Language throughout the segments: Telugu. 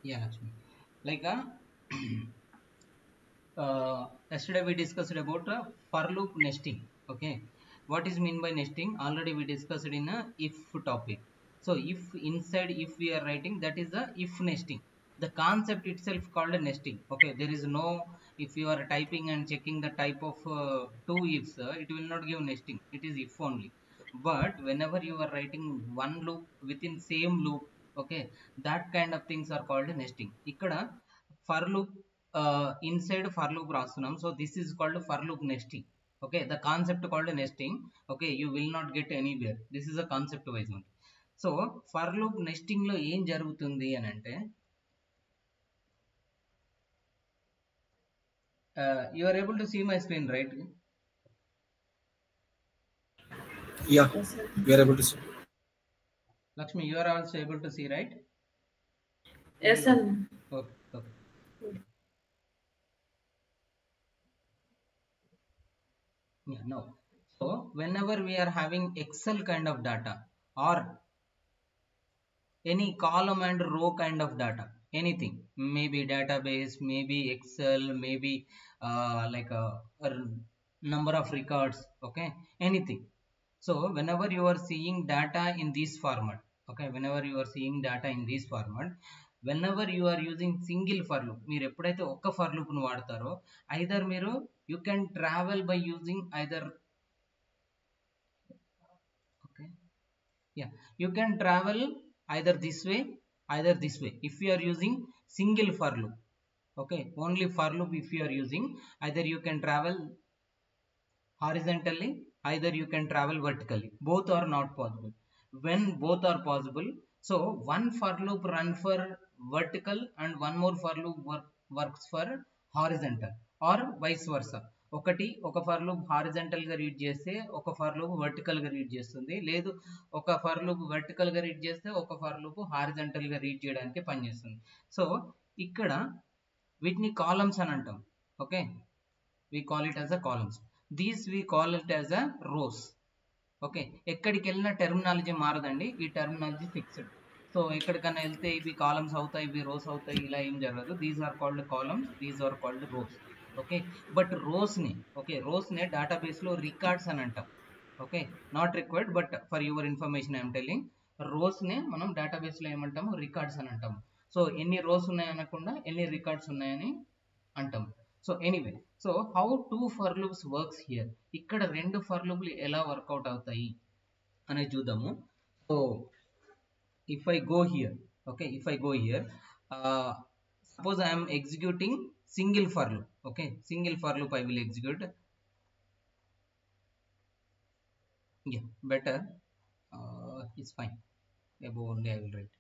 Yeah, Lakshmi. Like yesterday we discussed about for loop nesting. Okay, what is mean by nesting? Already we discussed in a if topic. So if inside if we are writing, that is the if nesting. The concept itself called a nesting. Okay, there is no, if you are typing and checking the type of two ifs, it will not give nesting. It is if only. But whenever you are writing one loop within same loop, okay, that kind of things are called nesting. Ikkada for loop inside for loop రాస్తున్నాం. So this is called for loop nesting. Okay, the concept called nesting. Okay, you will not get anywhere. This is a concept wise only. So for loop nesting లో ఏం జరుగుతుంది అని అంటే, you are able to see my screen, right? Yeah, we are able to see. Lakshmi, you are also able to see, right? Yes, sir. Okay, okay. Yeah, no. So whenever we are having Excel kind of data or any column and row kind of data, anything, maybe database, maybe Excel, maybe like a number of records, okay, anything. So whenever you are seeing data in this format, okay, whenever you are seeing data in this format, whenever you are using single for loop, మీరు ఎప్పుడైతే ఒక్క for loop ను వాడతారో, either మీరు you can travel by using either, okay, yeah, you can travel either this way, either this way. If you are using single for loop, okay, only for loop if you are using, either you can travel horizontally, either you can travel vertically. Both are not possible. When both are possible, so one for loop run for vertical and one more for loop works for horizontal, or vice versa. ఒకటి ఒక ఫర్ లూప్ హారిజంటల్ గా రీడ్ చేస్తే ఒక ఫర్ లూప్ వర్టికల్ గా రీడ్ చేస్తుంది, లేదు ఒక ఫర్ లూప్ వర్టికల్ గా రీడ్ చేస్తే ఒక ఫర్ లూప్ హారిజంటల్ గా రీడ్ చేయడానికి పనిచేస్తుంది. సో ఇక్కడ వీటిని కాలమ్స్ అని అంటాం. Okay, we call it as a columns. These we call it as a rows. Okay, ఎక్కడికి వెళ్ళిన టెర్మినాలజీ మారదండి, ఈ టెర్మినాలజీ ఫిక్స్డ్. సో ఎక్కడికన్నా వెళ్తే ఇవి కాలమ్స్ అవుతాయి, ఇవి రోస్ అవుతాయి, ఇలా ఏం జరగదు. These are called columns, these are called rows. Okay, but రోస్ని, ఓకే, రోస్నే డేటాబేస్లో రికార్డ్స్ అని అంటాం. Okay, not required, but for your information I'm telling, రోస్నే మనం డేటాబేస్లో ఏమంటాము, రికార్డ్స్ అని అంటాము. సో ఎన్ని రోస్ ఉన్నాయనకుండా ఎన్ని రికార్డ్స్ ఉన్నాయని అంటాము. So anyway, so how two for loops works here, ఇక్కడ రెండు ఫర్ లూప్లు ఎలా వర్కౌట్ అవుతాయి అనేది చూద్దాము. So if I go here, okay, if I go here, suppose I'm executing single for loop. Okay, single for loop I will execute. Yeah, better, it's fine. Above only I will write.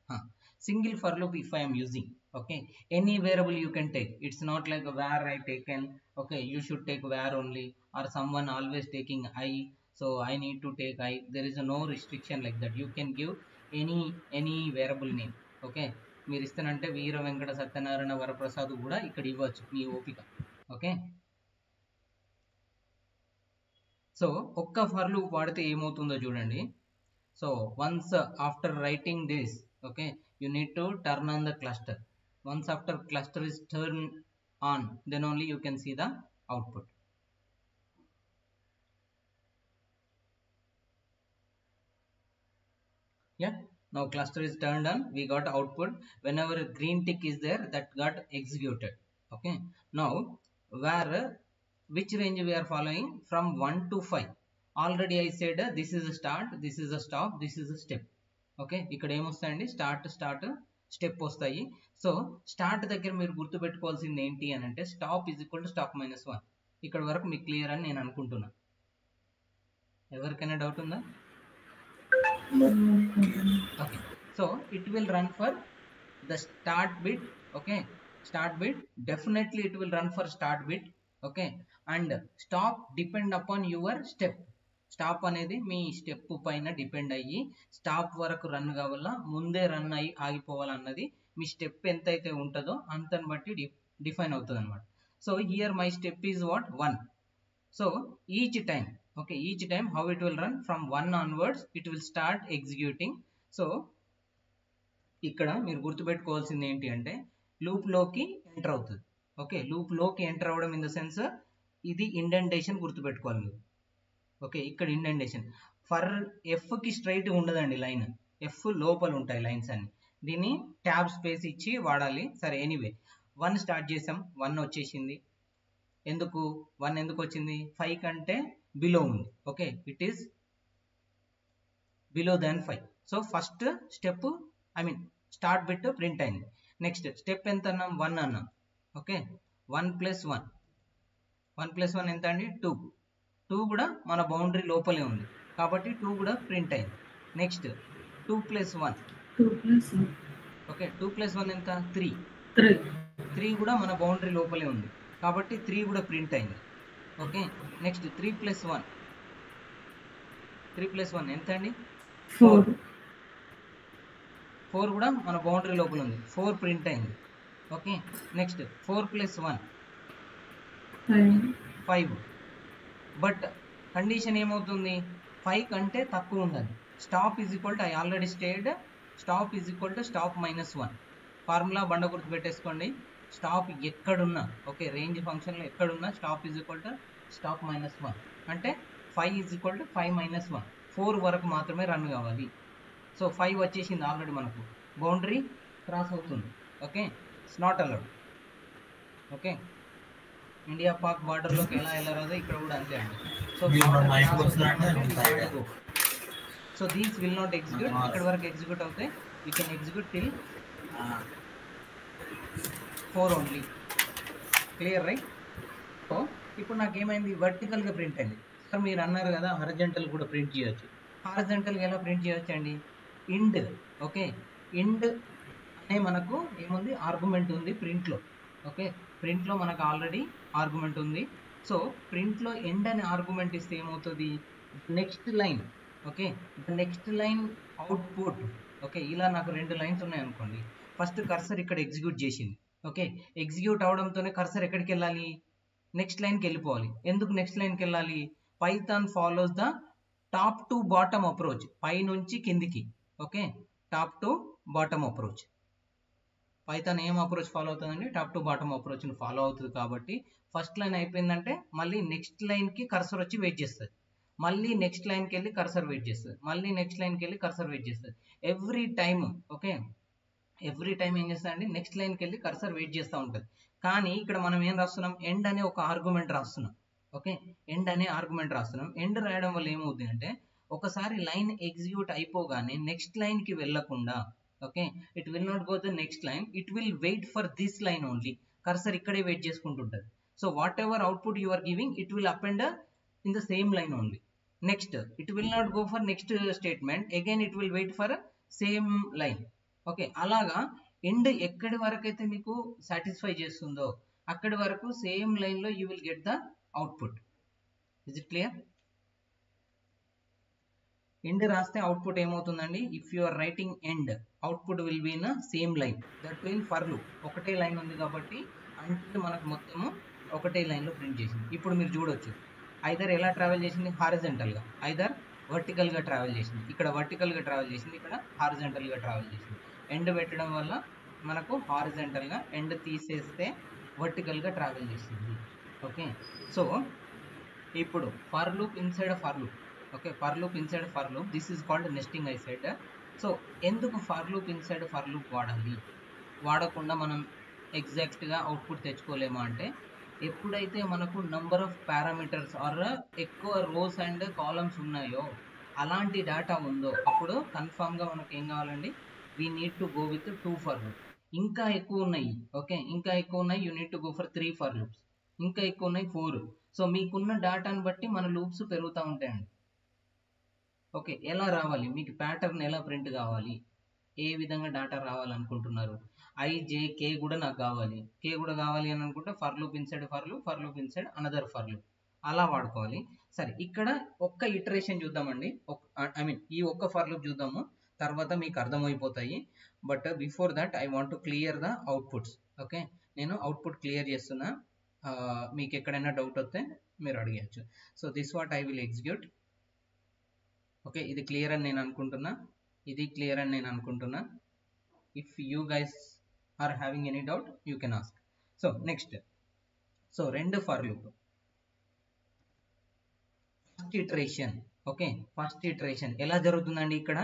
Single for loop if I am using, okay, any variable you can take. It's not like where I taken, okay, you should take where only, or someone always taking I, so I need to take I. There is no restriction like that. You can give any variable name. Okay, మీరు ఇస్తానంటే వీర వెంకట సత్యనారాయణ వరప్రసాద్ కూడా ఇక్కడ ఇవ్వచ్చు, మీ ఓపిక. ఓకే, సో ఒక్క ఫర్ లూప్ వాడితే ఏమవుతుందో చూడండి. So once after writing this, okay, you need to turn on the cluster. Once after cluster is turned on, then only you can see the output. Yeah, now cluster is turned on, we got output. Whenever a green tick is there, that got executed. Okay, now where, which range we are following, from 1 to 5. Already I said this is a start, this is a stop, this is a step. Okay, ఇక్కడ ఏమొస్తాయండి, స్టార్ట్ స్టెప్ వస్తాయి. సో స్టార్ట్ దగ్గర మీరు గుర్తుపెట్టుకోవాల్సింది ఏంటి అని అంటే, stop is equal to stop -1. ఇక్కడ వరకు మీకు క్లియర్ అని నేను అనుకుంటున్నా. ఎవరికైనా డౌట్ ఉందా? Okay, so it will run for the start bit. Okay, start bit, definitely it will run for start bit. Okay, and stop depend upon your step. Stop అనేది మీ స్టెప్ పైన డిపెండ్ అయ్యి స్టాప్ వరకు రన్ కావాలా, ముందే రన్ అయ్యి ఆగిపోవాలన్నది మీ స్టెప్ ఎంత అయితే ఉంటుందో అంతని బట్టి డిఫైన్ అవుతుంది అనమాట. So here my step is what, 1. So each time, okay, each time how it will run, from 1 onwards it will start executing. So ఇక్కడ మీరు గుర్తుపెట్టుకోవాల్సింది ఏంటి అంటే, లోకి ఎంటర్ అవుతుంది. ఓకే, లోకి ఎంటర్ అవ్వడం ఇన్ ద సెన్స్ ఇది ఇండెంటేషన్ గుర్తుపెట్టుకోవాలి మీరు. ఓకే, ఇక్కడ ఇండెంటేషన్ ఫర్ ఎఫ్ కి స్ట్రైట్ ఉండదండి లైన్, ఎఫ్ లోపల ఉంటాయి లైన్స్ అన్ని. దీన్ని ట్యాబ్ స్పేస్ ఇచ్చి వాడాలి. సరే ఎనీవే 1 స్టార్ట్ చేసాం, 1 వచ్చేసింది. ఎందుకు 1 ఎందుకు వచ్చింది? 5 కంటే బిలో ఉంది. Okay, it is below than 5. So first step start bit print అయింది. నెక్స్ట్ స్టెప్ ఎంత అన్నాం? 1 అన్నాం. ఓకే, 1 + 1 1 + 1 ఎంత అండి? 2. 2 కూడా మన బౌండరీ లోపలే ఉంది కాబట్టి 2 కూడా ప్రింట్ అయింది. నెక్స్ట్ 2 + 1 2 + 1 ఓకే, 2 + 1 ఎంత? 3. 3 3 కూడా మన బౌండరీ లోపలే ఉంది కాబట్టి 3 కూడా ప్రింట్ అయింది. ఓకే, నెక్స్ట్ 3 + 1 3 + 1 ఎంత అండి? 4 4 కూడా మన బౌండరీ లోపల ఉంది, 4 ప్రింట్ అయింది. Okay, next 4 + 1 5. బట్ కండిషన్ ఏమవుతుంది? 5 కంటే తక్కువ ఉండాలి. Stop is equal to, I already stated, stop is equal to stop -1. Formula బండ గుర్తు పెట్టేసుకోండి. స్టాప్ ఎక్కడున్నా, ఓకే, రేంజ్ ఫంక్షన్లో ఎక్కడున్నా stop is equal to stop -1 అంటే 5 ఈజ్ ఈక్వల్ టు 5 - 1, 4 వరకు మాత్రమే రన్ కావాలి. సో 5 వచ్చేసింది ఆల్రెడీ, మనకు బౌండరీ క్రాస్ అవుతుంది. Okay, it's not allowed. Okay, India Pak border లోకి ఎలా వెళ్ళరాదో ఇక్కడ కూడా అంతే అండి. So these will not execute, ఇక్కడ వరకు ఎగ్జిక్యూట్ అవుతాయి. You can execute till 4 only. Clear right? So ఇప్పుడు నాకు ఏమైంది? వర్టికల్ గా ప్రింట్ అయింది. సార్ మీరు అన్నారు కదా హారిజాంటల్ కూడా ప్రింట్ చేయొచ్చు. హారిజాంటల్ గా ఎలా ప్రింట్ చేయొచ్చు అండి? ఇండ్. ఓకే, ఇండ్ అనే మనకు ఏముంది? ఆర్గ్యుమెంట్ ఉంది ప్రింట్ లో. ఓకే, ప్రింట్ లో మనకు ఆల్రెడీ ఆర్గ్యుమెంట్ ఉంది. సో ప్రింట్ లో ఎండ్ అనే ఆర్గ్యుమెంట్ ఇస్తే ఏమవుతుంది? Next line. Okay, next line output. Okay, ఇలా నాకు 2 లైన్స్ ఉన్నాయి అనుకోండి. ఫస్ట్ కర్సర్ ఇక్కడ ఎగ్జిక్యూట్ చేసింది. ఓకే, ఎగ్జిక్యూట్ అవడంతోనే కర్సర్ ఎక్కడికి వెళ్ళాలి? నెక్స్ట్ లైన్కి వెళ్ళిపోవాలి. ఎందుకు నెక్స్ట్ లైన్కి వెళ్ళాలి? Python follows the top to bottom approach, పై నుంచి కిందికి. Okay, top to bottom approach. Python ఏం అప్రోచ్ ఫాలో అవుతుందండి? టాప్ టు బాటమ్ అప్రోచ్ ని ఫాలో అవుతుంది. కాబట్టి ఫస్ట్ లైన్ అయిపోయిందంటే మళ్ళీ నెక్స్ట్ లైన్ కి కర్సర్ వచ్చి వెయిట్ చేస్తుంది. మళ్ళీ నెక్స్ట్ లైన్కి వెళ్ళి కర్సర్ వెయిట్ చేస్తుంది. మళ్ళీ నెక్స్ట్ లైన్కి వెళ్ళి కర్సర్ వెయిట్ చేస్తుంది. Every time. Okay, every time ఏం చేస్తా అండి? నెక్స్ట్ లైన్కి వెళ్ళి కర్సర్ వెయిట్ చేస్తూ ఉంటుంది. కానీ ఇక్కడ మనం ఏం రాస్తున్నాం? ఎండ్ అనే ఒక ఆర్గ్యుమెంట్ రాస్తున్నాం. ఓకే, ఎండ్ అనే ఆర్గ్యుమెంట్ రాస్తున్నాం. ఎండ్ రాయడం వల్ల ఏమవుతుంది అంటే ఒకసారి లైన్ ఎగ్జిక్యూట్ అయిపోగానే నెక్స్ట్ లైన్ కి వెళ్ళకుండా, okay, it will not go the next line, it will wait for this line only. Cursor ఇక్కడే వెయిట్ చేసుకుంటుంటది. So whatever output you are giving, it will append in the same line only. Next it will not go for next statement, again it will wait for same line. Okay, అలాగా ఎండ్ ఎక్కడి వరకు అయితే మీకు సాటిస్ఫై చేస్తుందో అక్కడి వరకు సేమ్ లైన్ లో you will get the output. Is it clear? End రాస్తే అవుట్పుట్ ఏమవుతుందండి? If you are writing end, output will be in same line. That mean for loop ఒకటే లైన్ ఉంది కాబట్టి అంటే మనకు మొత్తము ఒకటే లైన్ లో ప్రింట్ చేసింది. ఇప్పుడు మీరు చూడొచ్చు ఐదర్ ఎలా ట్రావెల్ చేసింది? హారిజంటల్ గా, ఐదర్ వర్టికల్ గా ట్రావెల్ చేసింది. ఇక్కడ వర్టికల్ గా ట్రావెల్ చేసింది, ఇక్కడ హారిజంటల్ గా ట్రావెల్ చేసింది. ఎండ్ పెట్టడం వల్ల మనకు హారిజంటల్ గా, ఎండ్ తీసేస్తే వర్టికల్ గా ట్రావెల్ చేసింది. ఓకే, సో ఇప్పుడు for loop inside for loop. Okay, for loop inside for loop, this is called nesting I said. So ఎందుకు for loop inside for loop వాడాలి? వాడకుండా మనం ఎగ్జాక్ట్ గా అవుట్పుట్ తెచ్చుకోలేమా అంటే, ఎప్పుడైతే మనకు నంబర్ ఆఫ్ పారామీటర్స్ ఆర్ ఎక్కువ రోస్ అండ్ కాలమ్స్ ఉన్నాయో, అలాంటి డేటా ఉందో, అప్పుడు కన్ఫామ్ గా మనకు ఏం కావాలండి? We need to go with 2 for loop. ఇంకా ఎక్కువ ఉన్నాయి, ఓకే, ఇంకా ఎక్కువ ఉన్నాయి, you need to go for 3 for loops. ఇంకా ఎక్కువ ఉన్నాయి 4. సో మీకున్న డేటాను బట్టి మన లూప్స్ పెరుగుతూ ఉంటాయండి. ఓకే, ఎలా రావాలి? మీకు ప్యాటర్న్ ఎలా ప్రింట్ కావాలి? ఏ విధంగా డేటా రావాలనుకుంటున్నారు? ఐ, జే, కే కూడా నాకు కావాలి. కే కూడా కావాలి అని అనుకుంటే for loop inside for loop, for loop inside another for loop, అలా వాడుకోవాలి. సరే, ఇక్కడ ఒక్క ఇటరేషన్ చూద్దామండి. ఈ ఒక్క ఫర్ లూప్ చూద్దాము, తర్వాత మీకు అర్థమైపోతాయి. But before that I want to clear the outputs. Okay, నేను అవుట్పుట్ క్లియర్ చేస్తున్నా. మీకు ఎక్కడైనా డౌట్ వస్తే మీరు అడిగచ్చు. So this what I will execute. Okay, ఇది క్లియర్ అని నేను అనుకుంటున్నా, ఇది క్లియర్ అని నేను అనుకుంటున్నా. If you guys or having any doubt you can ask. So next, so రెండు for loop, first iteration. Okay, first iteration ఎలా జరుగుతుందండి? ఇక్కడ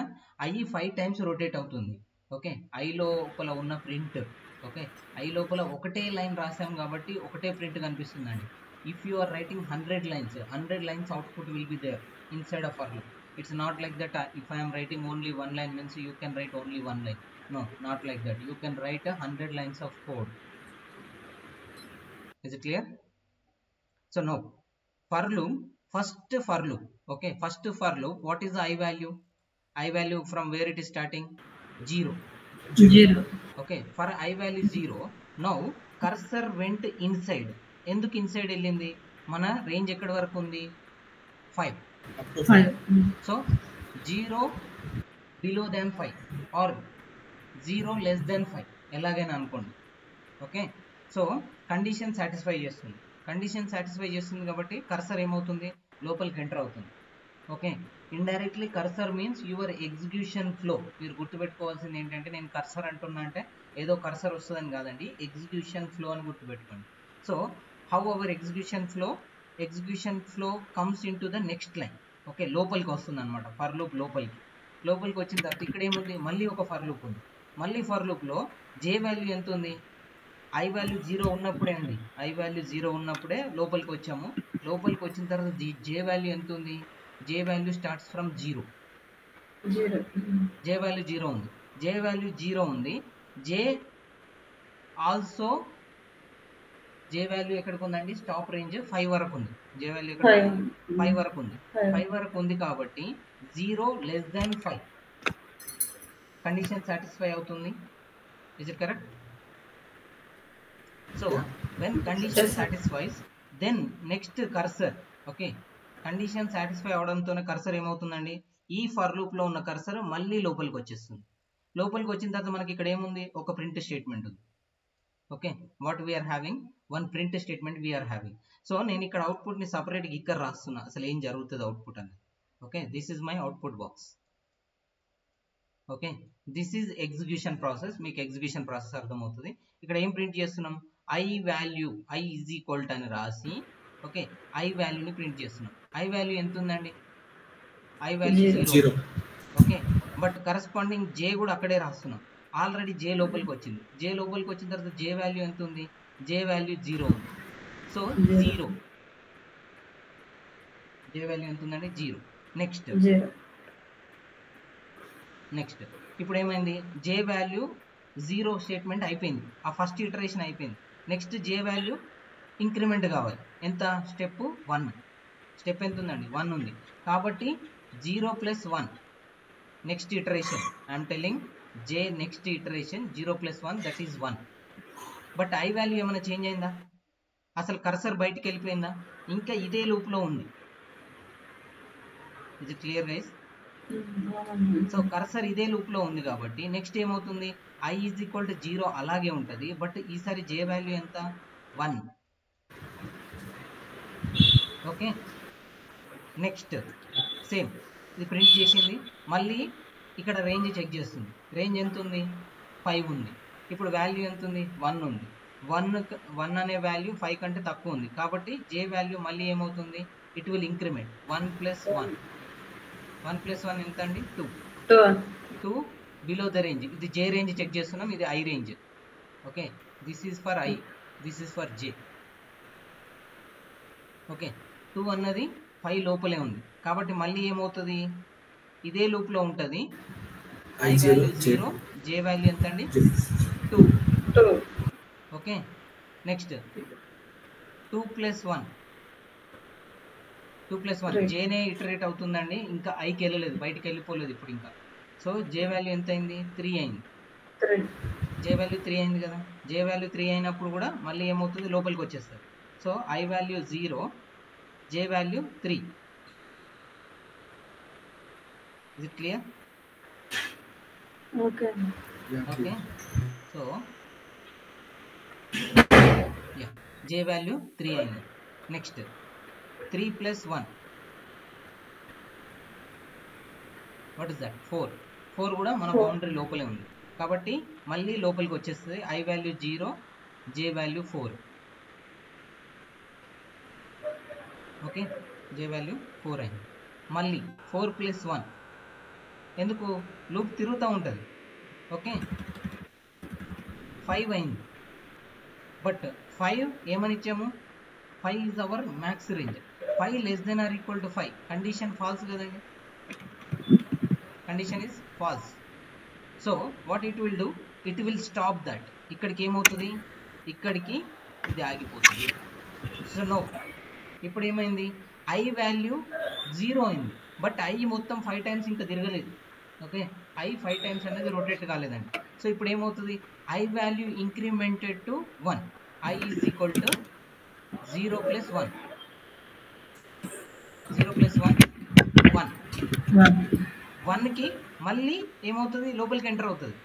i 5 times రొటేట్ అవుతుంది. ఓకే, i లోపల ఉన్న ప్రింట్, ఓకే, i లోపల ఒకటే లైన్ రాసాం కాబట్టి ఒకటే ప్రింట్ కనిపిస్తుందండి. If you are writing 100 lines output will be there inside of for loop. It's not like that. If I am writing only one line means you can write only one line. No, not like that. You can write 100 lines of code. Is it clear? So now for loop, first for loop, okay, first for loop, what is the I value? I value from where it is starting? 0. 0. Okay, for I value 0. Now cursor went inside. ఎందుకు ఇన్సైడ్ వెళ్ళింది? మన రేంజ్ ఎక్కడి వరకు ఉంది? 5. So 0 below than 5 or 0 less than 5 ఎలాగైనా అనుకోండి. ఓకే, సో కండిషన్ సాటిస్ఫై చేస్తుంది. కండిషన్ సాటిస్ఫై చేస్తుంది కాబట్టి కర్సర్ ఏమవుతుంది? లోపలికి ఎంటర్ అవుతుంది. Okay, indirectly cursor means your execution flow. మీరు గుర్తుపెట్టుకోవాల్సింది ఏంటంటే, నేను కర్సర్ అంటున్నా అంటే ఏదో కర్సర్ వస్తుందని కాదండి, ఎగ్జిక్యూషన్ ఫ్లో అని గుర్తుపెట్టుకోండి. So how our execution flow comes in to the next line. Okay, లోపలికి వస్తుంది అనమాట. ఫర్ లూప్ లోపలికి వచ్చిన తర్వాత ఇక్కడ ఏముంది? మళ్ళీ ఒక ఫర్ లూప్ ఉంది. మళ్ళీ ఫర్ లూప్లో జే వాల్యూ ఎంత ఉంది? ఐ వాల్యూ 0 ఉన్నప్పుడే అండి, ఐ వాల్యూ 0 ఉన్నప్పుడే లోపలికి వచ్చాము. లోపలికి వచ్చిన తర్వాత జే వాల్యూ ఎంత ఉంది? J value starts from 0. J value 0 ఉంది. జే వాల్యూ 0 ఉంది. జే ఆల్సో జే వాల్యూ ఎక్కడికి ఉందండి? స్టాప్ రేంజ్ 5 వరకు ఉంది. జే వాల్యూ ఎక్కడ? 5 వరకు ఉంది. 5 వరకు ఉంది కాబట్టి 0 less than 5 కండిషన్ సాటిస్ఫై అవుతుంది. Is it correct? So when condition satisfies then next cursor. Okay, condition satisfy అవడంతోనే కర్సర్ ఏమవుతుందండి? ఈ ఫర్ లూప్ లో ఉన్న కర్సర్ మళ్ళీ లోపలికి వచ్చేస్తుంది. లోపలికి వచ్చిన తర్వాత మనకి ఇక్కడ ఏముంది? ఒక ప్రింట్ స్టేట్మెంట్ ఉంది. Okay, what we are having? One print statement we are having. So నేను ఇక్కడ అవుట్పుట్ ని సపరేట్ గా ఇక్కడ రాస్తున్నా, అసలు ఏం జరుగుతుంది అవుట్పుట్ అనేది. Okay, this is my output box. Okay, this is execution process. మీకు ఎగ్జిక్యూషన్ ప్రాసెస్ అర్థమవుతుంది. ఇక్కడ ఏం ప్రింట్ చేస్తున్నాం? I value, I is equal to అని రాసి, ఓకే, ఐ వాల్యూని ప్రింట్ చేస్తున్నాం. ఐ వాల్యూ ఎంత ఉందండి? I value 0. Okay, but corresponding J కూడా అక్కడే రాస్తున్నాం. ఆల్రెడీ జే లోపలికి వచ్చింది. జే లోపలికి వచ్చిన తర్వాత జే వాల్యూ ఎంత ఉంది? జే వాల్యూ 0 ఉంది. సో 0, జే వాల్యూ ఎంత ఉందండి? 0. నెక్స్ట్ ఇప్పుడు ఏమైంది? జే వాల్యూ 0 స్టేట్మెంట్ అయిపోయింది. ఆ ఫస్ట్ ఇటరేషన్ అయిపోయింది. నెక్స్ట్ జే వాల్యూ ఇంక్రిమెంట్ కావాలి. ఎంత? స్టెప్ 1. స్టెప్ ఎంత ఉందండి? 1 ఉంది. కాబట్టి 0 + 1 next iteration. I'm telling J next iteration 0 + 1 that is 1. But I value ఏమైనా చేంజ్ అయిందా? అసలు కర్సర్ బయటికి వెళ్ళిపోయిందా? ఇంకా ఇదే లూప్ లో ఉంది. Is it clear guys? So cursor ఇదే లూప్ లో ఉంది కాబట్టి నెక్స్ట్ ఏమవుతుంది? ఐ ఈజ్ ఈక్వల్ టు 0 అలాగే ఉంటుంది. బట్ ఈసారి జే వాల్యూ ఎంత? 1. ఓకే, నెక్స్ట్ సేమ్ ఇది ప్రింట్ చేసింది. మళ్ళీ ఇక్కడ రేంజ్ చెక్ చేస్తుంది. రేంజ్ ఎంత ఉంది? 5 ఉంది. ఇప్పుడు వాల్యూ ఎంత ఉంది? 1 ఉంది. 1 అనే వాల్యూ 5 కంటే తక్కువ ఉంది కాబట్టి జే వాల్యూ మళ్ళీ ఏమవుతుంది? It will increment. 1 + 1. 1 + 1 ఎంత అండి? 2 బిలో ద రేంజ్. ఇది జే రేంజ్ చెక్ చేస్తున్నాం, ఇది I range. Okay, this is for I, this is for J. Okay, 2 అన్నది 5 లోపలే ఉంది కాబట్టి మళ్ళీ ఏమవుతుంది? ఇదే లూప్ లో ఉంటుంది. ఐ వాల్యూ 0, జే వాల్యూ ఎంత అండి? 2. Okay, next 2 + 1. 2 + 1 జేనే ఇటరేట్ అవుతుందండి. ఇంకా ఐకి వెళ్ళలేదు, బయటికి వెళ్ళిపోలేదు ఇప్పుడు ఇంకా. సో జే వాల్యూ ఎంత అయింది? 3 అయింది. జే వాల్యూ 3 అయింది కదా. జే వాల్యూ 3 అయినప్పుడు కూడా మళ్ళీ ఏమవుతుంది? లోపలికి వచ్చేస్తుంది. So I value 0, J value 3. Is it clear? Okay. Okay. So yeah, J value 3 అయింది. నెక్స్ట్ 3 + 1. What is that? 4. 4 కూడా మన బౌండరీ లోపలే ఉంది. కాబట్టి మళ్ళీ లోపలికి వచ్చేస్తుంది. I value 0, J value 4. Okay, J value 4 అయింది. మళ్ళీ 4 + 1 ఎందుకు లూప్ తిరుగుతూ ఉంటుంది. ఓకే, 5 అయింది. బట్ 5 ఏమని ఇచ్చాము, 5 is our max range. 5 <= 5 condition false కదండి, condition is false. So what it will do, it will stop that. ఇక్కడికి ఏమవుతుంది, ఇక్కడికి ఇది ఆగిపోతుంది. సో నో, ఇప్పుడు ఏమైంది, I వాల్యూ 0 అయింది. బట్ I మొత్తం 5 టైమ్స్ ఇంకా తిరగలేదు. ఓకే, I 5 టైమ్స్ అనేది రొటేట్ కాలేదండి. సో ఇప్పుడు ఏమవుతుంది, I value incremented to 1. I is equal to 0 + 1. 0 + 1 1. 1కి మళ్ళీ ఏమవుతుంది, లోపలికి ఎంటర్ అవుతుంది.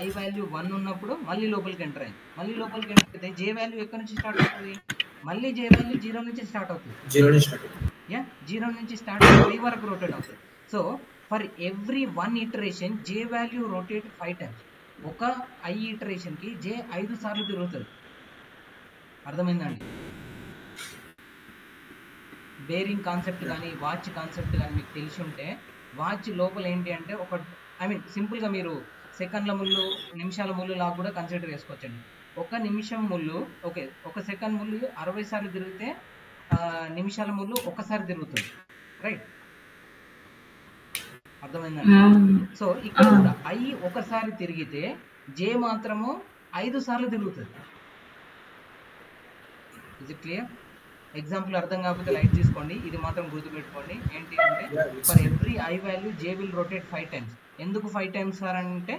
I వాల్యూ 1 ఉన్నప్పుడు మళ్ళీ లోపలికి ఎంటర్ అయింది. మళ్ళీ లోపలికి ఎంటర్ అయితే J వాల్యూ ఎక్కడి నుంచి స్టార్ట్ అవుతుంది, మళ్ళీ J వాల్యూ 0 నుంచి స్టార్ట్ అవుతుంది. 0 నుంచి స్టార్ట్ అయ్యి 5 వరకు రొటేట్ అవుతుంది. So for every 1 iteration J value rotate 5 times. ఒక I ఇటరేషన్కి J 5 సార్లు తిరుగుతుంది. అర్థమైందండి. బేరింగ్ కాన్సెప్ట్ కానీ వాచ్ కాన్సెప్ట్ కానీ మీకు తెలిసి ఉంటే, వాచ్ లోపల ఏంటి అంటే ఒక సింపుల్గా మీరు సెకండ్ల ముళ్ళు, నిమిషాల ముళ్ళు లాగా కూడా కన్సిడర్ చేసుకోవచ్చండి. ఒక నిమిషం ముళ్ళు, ఓకే, ఒక సెకండ్ ముళ్ళు 60 సార్లు తిరిగితే నిమిషాల ముళ్ళు ఒకసారి తిరుగుతుంది. రైట్, అర్థమైందండి. సో ఇక్కడ కూడా I ఒకసారి తిరిగితే J మాత్రము 5 సార్లు తిరుగుతుంది. Is it clear? ఎగ్జాంపుల్ అర్థం కాకపోతే లైట్ తీసుకోండి, ఇది మాత్రం గుర్తుపెట్టుకోండి. ఏంటి అంటే for every I value J will rotate 5 times. ఎందుకు 5 టైమ్స్ సార్ అంటే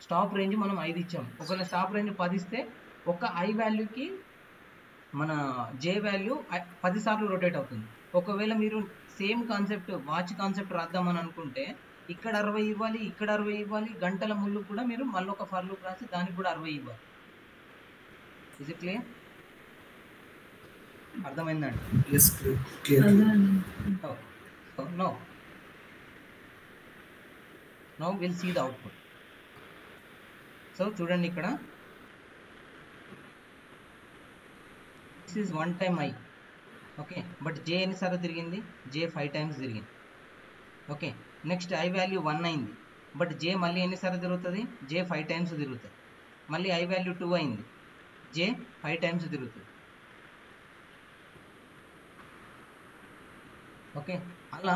స్టాప్ రేంజ్ మనం 5 ఇచ్చాము. ఒకవేళ స్టాప్ రేంజ్ 10 ఇస్తే ఒక I వాల్యూకి మన J వాల్యూ 10 సార్లు రొటేట్ అవుతుంది. ఒకవేళ మీరు సేమ్ కాన్సెప్ట్ వాచ్ కాన్సెప్ట్ రాద్దామని అనుకుంటే ఇక్కడ 60 ఇవ్వాలి, ఇక్కడ 60 ఇవ్వాలి, గంటల ముళ్ళు కూడా మీరు మళ్ళీ ఒక ఫర్ లూప్ రాసి దానికి కూడా 60 ఇవ్వాలి. Is it clear? అర్థమైందండి? Now will see the output. So చూడండి, ఇక్కడ this is 1 time I. Okay, but J ఎన్నిసార్లు తిరిగింది, J 5 టైమ్స్ తిరిగింది. ఓకే, నెక్స్ట్ I వాల్యూ 1 అయింది, బట్ J మళ్ళీ ఎన్నిసార్లు తిరుగుతుంది, J 5 టైమ్స్ తిరుగుతుంది. మళ్ళీ I వాల్యూ 2 అయింది, J 5 టైమ్స్ తిరుగుతుంది. ఓకే, అలా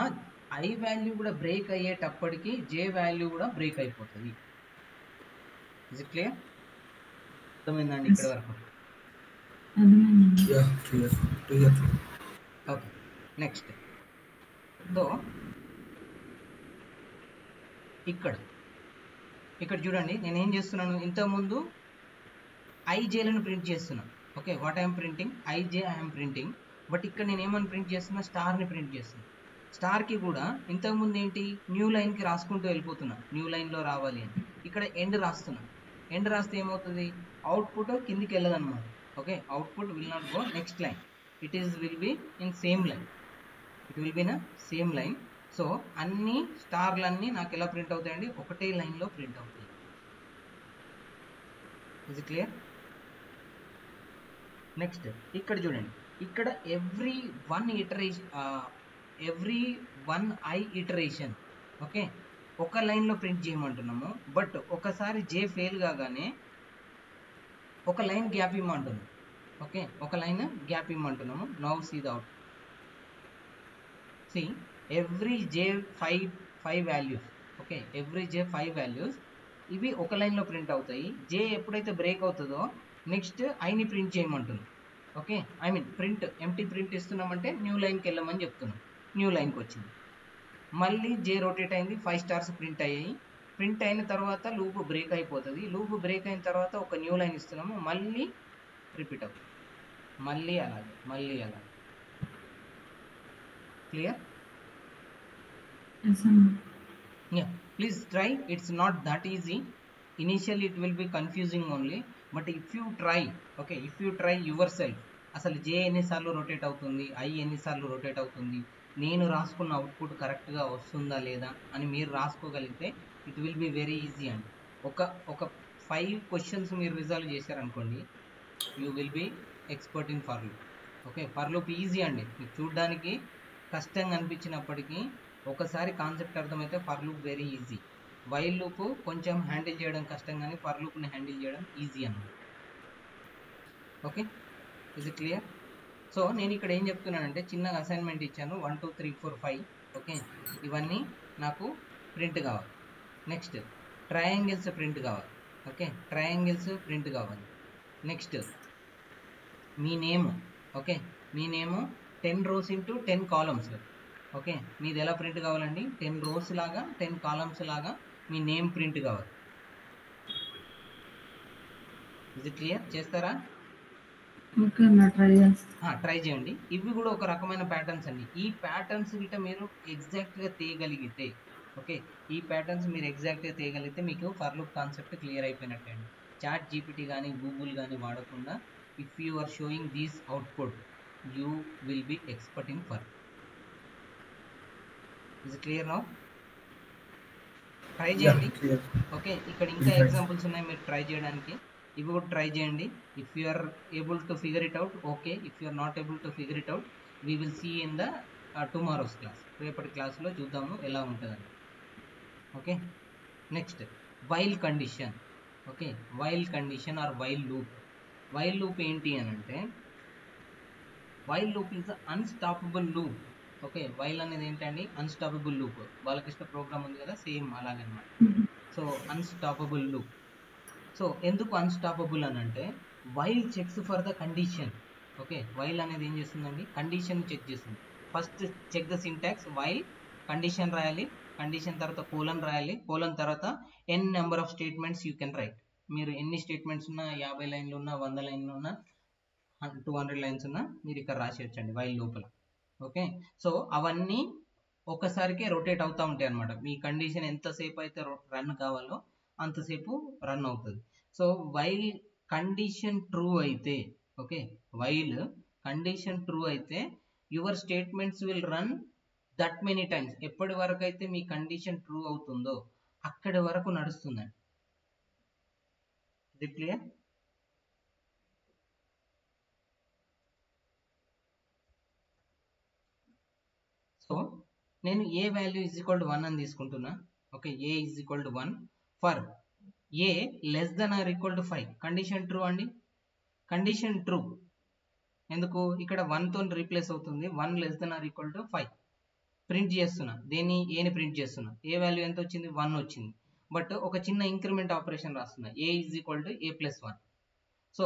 I వాల్యూ కూడా బ్రేక్ అయ్యేటప్పటికి J వాల్యూ కూడా బ్రేక్ అయిపోతుంది. Is it clear? అర్థమైందండి ఇక్కడ వరకు? Okay, next. సో ఇక్కడ చూడండి, నేను ఏం చేస్తున్నాను, ఇంతకుముందు IJలను ప్రింట్ చేస్తున్నాను. Okay, what I'm printing, IJ I'm printing. But ఇక్కడ నేను ఏమని ప్రింట్ చేస్తున్నా, స్టార్ని ప్రింట్ చేస్తున్నాను. స్టార్కి కూడా ఇంతకుముందు ఏంటి, న్యూ లైన్కి రాసుకుంటూ వెళ్ళిపోతున్నా, న్యూ లైన్లో రావాలి అని. ఇక్కడ ఎండ్ రాస్తున్నాను. ఎండ్ రాస్తే ఏమవుతుంది, అవుట్పుట్ కిందికి వెళ్ళదన్నమాట. Okay, output will not go next line, it is will be in same line, it will be in same line. So అన్ని స్టార్లన్నీ నాకు ఎలా ప్రింట్ అవుతాయండి, ఒకటే లైన్లో ప్రింట్ అవుతాయి. Is it clear? నెక్స్ట్ ఇక్కడ చూడండి, ఇక్కడ every 1 iteration, every 1 I iteration, okay, ఒక లైన్లో ప్రింట్ చేయమంటున్నాము. బట్ ఒకసారి J ఫెయిల్ కాగానే ఒక లైన్ గ్యాప్ ఇవ్వమంటున్నాము. ఓకే, ఒక లైన్ గ్యాప్ ఇవ్వమంటున్నాము. Now see the out. See every J 5 values, okay, every J 5 values ఇవి ఒక లైన్లో ప్రింట్ అవుతాయి. J ఎప్పుడైతే బ్రేక్ అవుతుందో నెక్స్ట్ Iని ప్రింట్ చేయమంటున్నాం. Okay, I mean print empty print ఇస్తున్నామంటే న్యూ లైన్కి వెళ్ళమని చెప్తున్నాం. న్యూ లైన్కి వచ్చింది, మళ్ళీ J రొటేట్ అయింది, 5 స్టార్స్ ప్రింట్ అయ్యాయి. ప్రింట్ అయిన తర్వాత లూప్ బ్రేక్ అయిపోతుంది. లూప్ బ్రేక్ అయిన తర్వాత ఒక న్యూ లైన్ ఇస్తున్నాము, మళ్ళీ రిపీట్ అవుతుంది, మళ్ళీ అలాగే. Clear? Yeah, please try. It's not that easy. Initially it will be confusing only, but if you try, yourself, అసలు J ఎన్నిసార్లు రొటేట్ అవుతుంది, I ఎన్నిసార్లు రొటేట్ అవుతుంది, నేను రాసుకున్న అవుట్పుట్ కరెక్ట్గా వస్తుందా లేదా అని మీరు రాసుకోగలిగితే it will be very easy అండి. ఒక 5 క్వశ్చన్స్ మీరు రిజాల్వ్ చేశారనుకోండి, you will be expert in for loop. Okay, for loop easy అండి. మీకు చూడడానికి కష్టంగా అనిపించినప్పటికీ ఒకసారి కాన్సెప్ట్ అర్థమైతే for loop very easy. While loop కొంచెం హ్యాండిల్ చేయడం కష్టం, కానీ ఫర్ లూప్ని హ్యాండిల్ చేయడం ఈజీ అన్నమాట. Okay, is it clear? So నేను ఇక్కడ ఏం చెప్తున్నానంటే చిన్నగా అసైన్మెంట్ ఇచ్చాను, 1 2 3 4 5. ఓకే, ఇవన్నీ నాకు ప్రింట్ కావాలి. నెక్స్ట్ ట్రయాంగిల్స్ ప్రింట్ కావాలి. ఓకే, ట్రయాంగిల్స్ ప్రింట్ కావాలి. నెక్స్ట్ మీ నేమ్. ఓకే, మీ name 10 rows into 10 columns. Okay, మీది ఎలా ప్రింట్ కావాలండి? 10 rows లాగా 10 columns లాగా మీ నేమ్ ప్రింట్ కావాలి. ఇది క్లియర్? చేస్తారా? ఓకే అన్న, ట్రై చేస్తా. ట్రై చేయండి. ఇవి కూడా ఒక రకమైన ప్యాటర్న్స్ అండి. ఈ ప్యాటర్న్స్ గిట్ట మీరు ఎగ్జాక్ట్గా తీయగలిగితే, ఓకే, ఈ ప్యాటర్న్స్ మీరు ఎగ్జాక్ట్గా తీయగలిగితే మీకు ఫర్ లూప్ కాన్సెప్ట్ క్లియర్ అయిపోయినట్టే అండి. చాట్ జీపీటీ కానీ గూగుల్ కానీ వాడకుండా if you are showing these output you will be expert in for. Is clear now? Try చేయండి. ఓకే, ఇక్కడ ఇంకా ఎగ్జాంపుల్స్ ఉన్నాయి మీరు ట్రై చేయడానికి, ఇవి కూడా ట్రై చేయండి. If you are able to figure it out, okay. If you are not able to figure it out, we will see in the tomorrow's class. రేపటి క్లాస్లో చూద్దాము ఎలా ఉంటుందని. Okay, next while condition. Okay, while condition or while loop. While loop ఏంటి అని అంటే, while loop is unstoppable loop. Okay, while అనేది ఏంటండి? Unstoppable loop. బాలకృష్ణ ప్రోగ్రామ్ ఉంది కదా, సేమ్ అలాగనమాట. So unstoppable loop. సో ఎందుకు అన్స్టాపబుల్ అని అంటే, while checks for the condition. Okay, while అనేది ఏం చేస్తుందండి? కండిషన్ చెక్ చేస్తుంది. First check the syntax. While condition రాయాలి, కండిషన్ తర్వాత కోలన్ రాయాలి, కోలన్ తర్వాత N number of statements you can write. మీరు ఎన్ని స్టేట్మెంట్స్ ఉన్నా, 50 లైన్లు ఉన్నా, 100 లైన్లు ఉన్నా, 200 లైన్స్ ఉన్నా మీరు ఇక్కడ రాసేయచ్చండి వైల్ లోపల. ఓకే, సో అవన్నీ ఒకసారికే రొటేట్ అవుతూ ఉంటాయి అనమాట. మీ కండిషన్ ఎంతసేపు అయితే రన్ కావాలో అంతసేపు రన్ అవుతుంది. సో వైల్ కండిషన్ ట్రూ అయితే, ఓకే, వైల్ కండిషన్ ట్రూ అయితే your statements will run that many times. ఎప్పటి వరకు అయితే మీ కండిషన్ ట్రూ అవుతుందో అక్కడి వరకు నడుస్తుందండి. ఇది క్లియర్? సో నేను a value is equal to 1 అని తీసుకుంటున్నా. Okay, a is equal to 1 for a less than or equal to 5. Condition true అండి, కండిషన్ ట్రూ. ఎందుకు? ఇక్కడ 1 తో రీప్లేస్ అవుతుంది. 1 less than or equal to 5 print చేస్తున్నా. దేన్ని? ఏని ప్రింట్ చేస్తున్నా. ఏ వాల్యూ ఎంత వచ్చింది? 1 వచ్చింది. బట్ ఒక చిన్న ఇంక్రిమెంట్ ఆపరేషన్ రాస్తున్నా. A is equal to A plus 1. So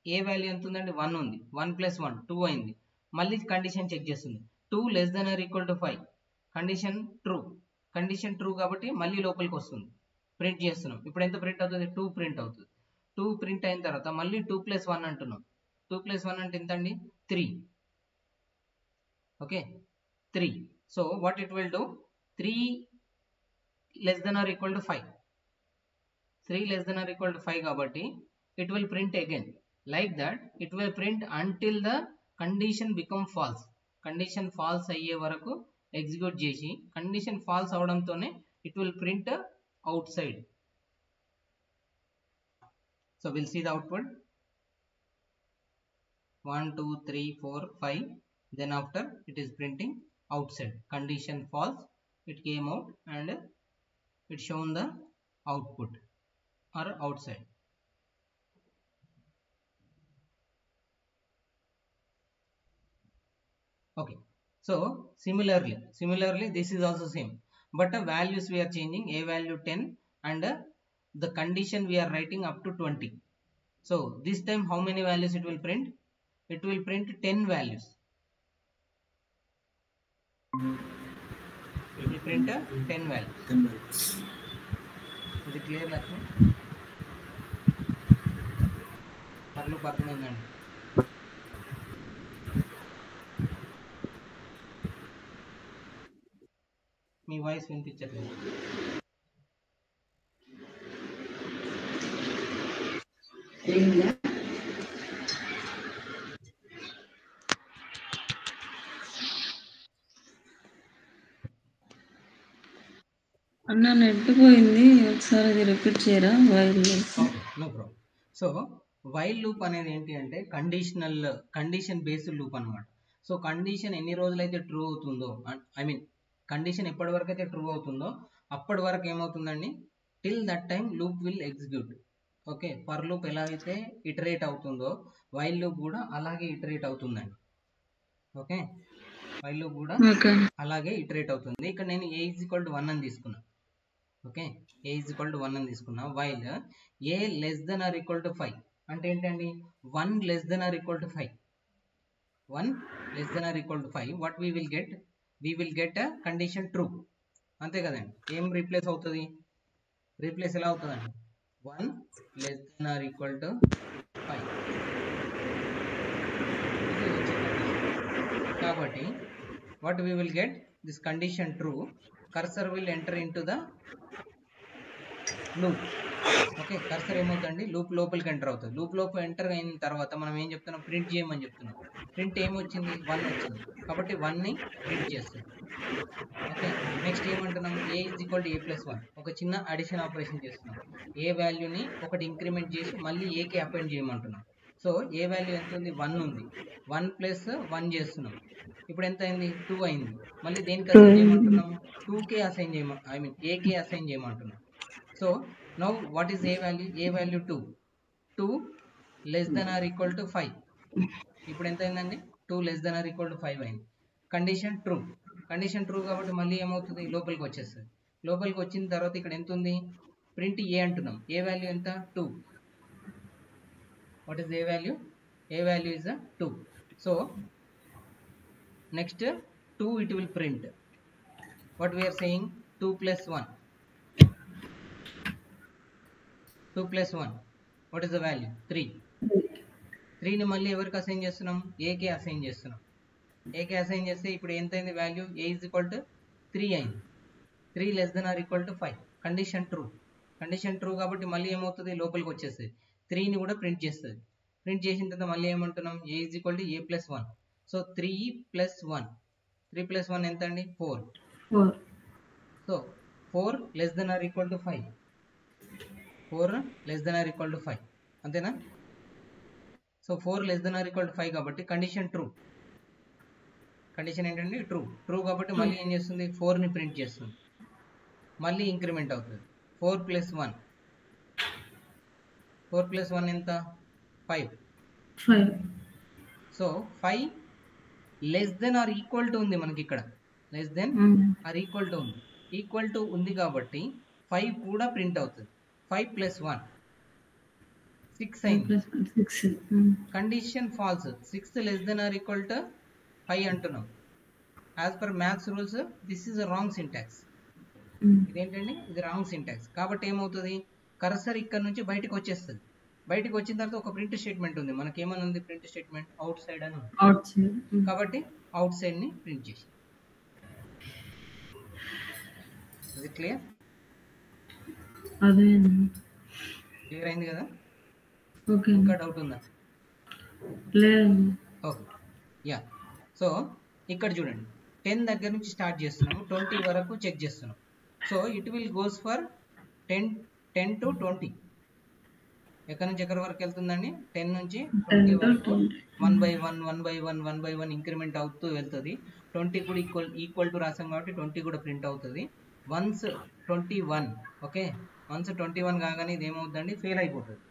A value ఎంత ఉందండి? 1 ఉంది. 1 ప్లస్ 1 2 అయింది. మళ్ళీ కండిషన్ చెక్ చేస్తుంది. 2 less than or equal to 5. Condition true. Condition true కాబట్టి మళ్ళీ లోపలికి వస్తుంది. ప్రింట్ చేస్తున్నాం. ఇప్పుడు ఎంత ప్రింట్ అవుతుంది? 2 ప్రింట్ అవుతుంది. 2 ప్రింట్ అయిన తర్వాత మళ్ళీ 2 ప్లస్ 1 అంటున్నాం. 2 ప్లస్ 1 అంటే ఎంత అండి? 3. Okay, 3. So what it will do? 3 less than or equal to 5. 3 less than or equal to 5 కాబట్టి it will print again. Like that it will print until the condition become false. Condition false అయ్యే వరకు ఎగ్జిక్యూట్ చేసి, కండిషన్ ఫాల్స్ అవడంతోనే it will print outside. So we'll see the output. 1 2 3 4 5. Then after it is printing outside. Condition false, it came out and it shown the output or outside. Okay, so similarly this is also same, but the values we are changing. A value 10 and the condition we are writing up to 20. So this time how many values it will print? It will print 10 values. It will print 10 values. Is it clear? Lakshmi? Parlu parthumendandi. మీ వాయిస్ వినిపించట్లేదు. అన్న నెట్ పోయింది, ఒకసారి అది రిపీట్ చేయరా? While okay, no problem. So while loop అనేది ఏంటి అంటే కండిషన్ బేస్డ్ లూప్ అనమాట. సో కండిషన్ ఎన్ని రోజులైతే ట్రూ అవుతుందో, ఐ మీన్ కండిషన్ ఎప్పటి వరకు అయితే ట్రూ అవుతుందో అప్పటి వరకు ఏమవుతుందండి, till that time loop will execute. Okay, for loop ఎలా అయితే ఇటరేట్ అవుతుందో వైల్ లూప్ కూడా అలాగే ఇటరేట్ అవుతుందండి. ఓకే, వైల్ లూప్ కూడా అలాగే ఇటరేట్ అవుతుంది. ఇక్కడ నేను a = 1 అని తీసుకున్నా. ఓకే, a = 1 అని తీసుకున్నా. వైల్ a <= 5 అంటే ఏంటండి, 1 <= 5. 1 <= 5 what we will get a condition true. అంతే కదండి. ఏం రీప్లేస్ అవుతుంది, రీప్లేస్ ఎలా అవుతుందండి, 1 <= 5 ఇది వచ్చే కండిషన్. కాబట్టి what we will get, this condition true, cursor will enter into the loop. Okay, cursor ఏమవుతుందండి, లూప్ లోపలికి ఎంటర్ అవుతుంది. లూప్ లోపల ఎంటర్ అయిన తర్వాత మనం ఏం చెప్తున్నాం, ప్రింట్ చేయమని చెప్తున్నాం. ప్రింట్ ఏమొచ్చింది, 1 వచ్చింది, కాబట్టి 1ని ప్రింట్ చేస్తుంది. ఓకే, నెక్స్ట్ ఏమంటున్నాం, a = a+1, ఒక చిన్న అడిషన్ ఆపరేషన్ చేస్తున్నాం. ఏ వాల్యూని ఒకటి ఇంక్రిమెంట్ చేసి మళ్ళీ ఏకి అపెండ్ చేయమంటున్నాం. సో ఏ వాల్యూ ఎంత ఉంది, 1 ఉంది, 1 + 1 చేస్తున్నాం. ఇప్పుడు ఎంత అయింది, 2 అయింది. మళ్ళీ దేనికి అసైన్ చేయమంటున్నాం, 2కే అసైన్ చేయమ ఐ మీన్ ఏకే అసైన్ చేయమంటున్నాం. So now what is a value, a value 2 <= 5. ఇప్పుడు ఎంత అయిందండి, 2 <= 5 అయింది. కండిషన్ ట్రూ కాబట్టి మళ్ళీ ఏమవుతుంది, లోపలికి వచ్చేస్తుంది. లోపలికి వచ్చిన తర్వాత ఇక్కడ ఎంత ఉంది, ప్రింట్ ఏ అంటున్నాం. ఏ వాల్యూ ఎంత, 2. What is a value, A value is 2. So next 2 it will print. what we are saying, 2 + 1. 2 + 1 what is the value, 3. 3ని మళ్ళీ ఎవరికి అసైన్ చేస్తున్నాం, ఏకే అసైన్ చేస్తున్నాం. ఏకే అసైన్ చేస్తే ఇప్పుడు ఎంత అయింది వాల్యూ, a = 3 అయింది. 3 <= 5. కండిషన్ ట్రూ కాబట్టి మళ్ళీ ఏమవుతుంది, లోపలికి వచ్చేస్తుంది. 3ని కూడా ప్రింట్ చేస్తుంది. ప్రింట్ చేసిన తర్వాత మళ్ళీ ఏమంటున్నాం, a = a+1. సో 3 + 1, 3 + 1 ఎంత అండి, 4. సో 4 <= 5, 4 <= 5 అంతేనా. సో 4 <= 5 కాబట్టి కండిషన్ ట్రూ. కండిషన్ ఏంటండి, ట్రూ కాబట్టి మళ్ళీ ఏం చేస్తుంది, 4ని ప్రింట్ చేస్తుంది. మళ్ళీ ఇంక్రిమెంట్ అవుతుంది. 4 + 1, 4 + 1 ఎంత, 5. సో 5 <= ఉంది మనకి ఇక్కడ, <= ఉంది. ఈక్వల్ టు ఉంది కాబట్టి 5 కూడా ప్రింట్ అవుతుంది. 5 + 1 6 అయింది. కండిషన్ ఫాల్స్, 6 <= 5 అంటున్నాం. As per maths rules this is wrong syntax. ఇదేంటండి, ఇది రాంగ్ సింటాక్స్. కాబట్టి ఏమవుతుంది, కర్సర్ ఇక్కడ నుంచి బయటకు వచ్చేస్తుంది. బయటకు వచ్చిన తర్వాత ఒక ప్రింట్ స్టేట్మెంట్ ఉంది. మనకి ఏమని ఉంది, ప్రింట్ స్టేట్మెంట్ అవుట్ సైడ్ అని ఉంది. కాబట్టి అవుట్ సైడ్ ని ప్రింట్ చేసి. ఇది క్లియర్ అయింది కదా. ఇంకా డౌట్ ఉందా? Okay, yeah. సో ఇక్కడ చూడండి, 10 దగ్గర నుంచి స్టార్ట్ చేస్తున్నాము, 20 వరకు చెక్ చేస్తున్నాం. So it will goes for 10 to 20. ఎక్కడి నుంచి ఎక్కడి వరకు వెళ్తుందండి, 10 నుంచి 20 వరకు 1 by 1 ఇంక్రిమెంట్ అవుతూ వెళ్తుంది. 20 కూడా ఈక్వల్ టు రాసాం కాబట్టి 20 కూడా ప్రింట్ అవుతుంది. వన్స్ 21, ఓకే, వన్స్ 21 కాగానే ఇది ఏమవుతుందండి, ఫెయిల్ అయిపోతుంది.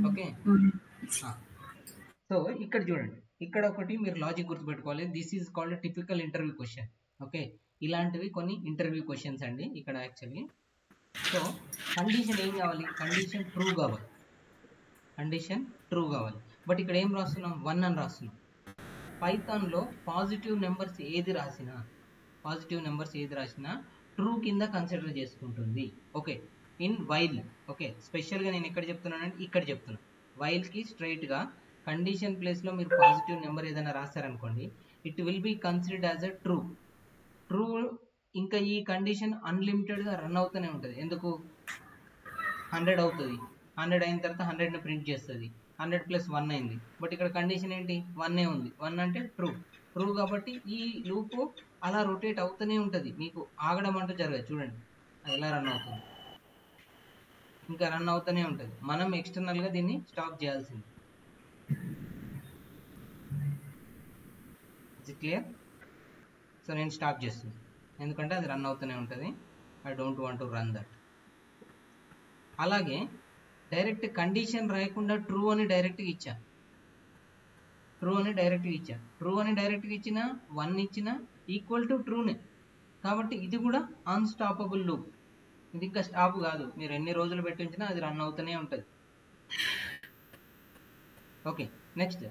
ఓకే, సో ఇక్కడ చూడండి, ఇక్కడ ఒకటి మీరు లాజిక్ గుర్తుపెట్టుకోవాలి. This is called typical interview question. Okay, ఇలాంటివి కొన్ని ఇంటర్వ్యూ క్వశ్చన్స్ అండి ఇక్కడ యాక్చువల్లీ. సో కండిషన్ ఏం కావాలి, కండిషన్ ట్రూ కావాలి. బట్ ఇక్కడ ఏం రాస్తున్నాం, 1 అని రాస్తున్నాం. పైథాన్లో పాజిటివ్ నెంబర్స్ ఏది రాసినా ట్రూ కింద కన్సిడర్ చేసుకుంటుంది. Okay, in while. ఓకే, స్పెషల్గా నేను ఎక్కడ చెప్తున్నానంటే ఇక్కడ చెప్తున్నాను. వైల్కి స్ట్రైట్గా కండిషన్ ప్లేస్లో మీరు పాజిటివ్ నెంబర్ ఏదైనా రాశారనుకోండి, it will be considered as a true. ఇంకా ఈ కండిషన్ అన్లిమిటెడ్గా రన్ అవుతూనే ఉంటుంది. ఎందుకు, 100 అవుతుంది. 100 అయిన తర్వాత 100ని ప్రింట్ చేస్తుంది. 100 + 1 అయింది. బట్ ఇక్కడ కండిషన్ ఏంటి, 1 ఉంది. 1 అంటే ట్రూ. ట్రూ కాబట్టి ఈ లూప్ అలా రొటేట్ అవుతూనే ఉంటుంది, మీకు ఆగడం అంటూ జరగదు. చూడండి అది ఎలా రన్ అవుతుంది, ఇంకా రన్ అవుతూనే ఉంటుంది. మనం ఎక్స్టర్నల్గా దీన్ని స్టాప్ చేయాల్సింది. ఇది క్లియర్? సో నేను స్టాప్ చేస్తుంది ఎందుకంటే అది రన్ అవుతూనే ఉంటుంది. I don't want to run that. అలాగే డైరెక్ట్ కండిషన్ రాయకుండా ట్రూ అని డైరెక్ట్గా ఇచ్చా, ట్రూ అని డైరెక్ట్గా ఇచ్చిన 1 ఇచ్చిన ఈక్వల్ టు ట్రూనే. కాబట్టి ఇది కూడా అన్స్టాపబుల్ లూప్, ఇది ఇంకా స్టాప్ కాదు. మీరు ఎన్ని రోజులు పెట్టించినా అది రన్ అవుతూనే ఉంటుంది. ఓకే, నెక్స్ట్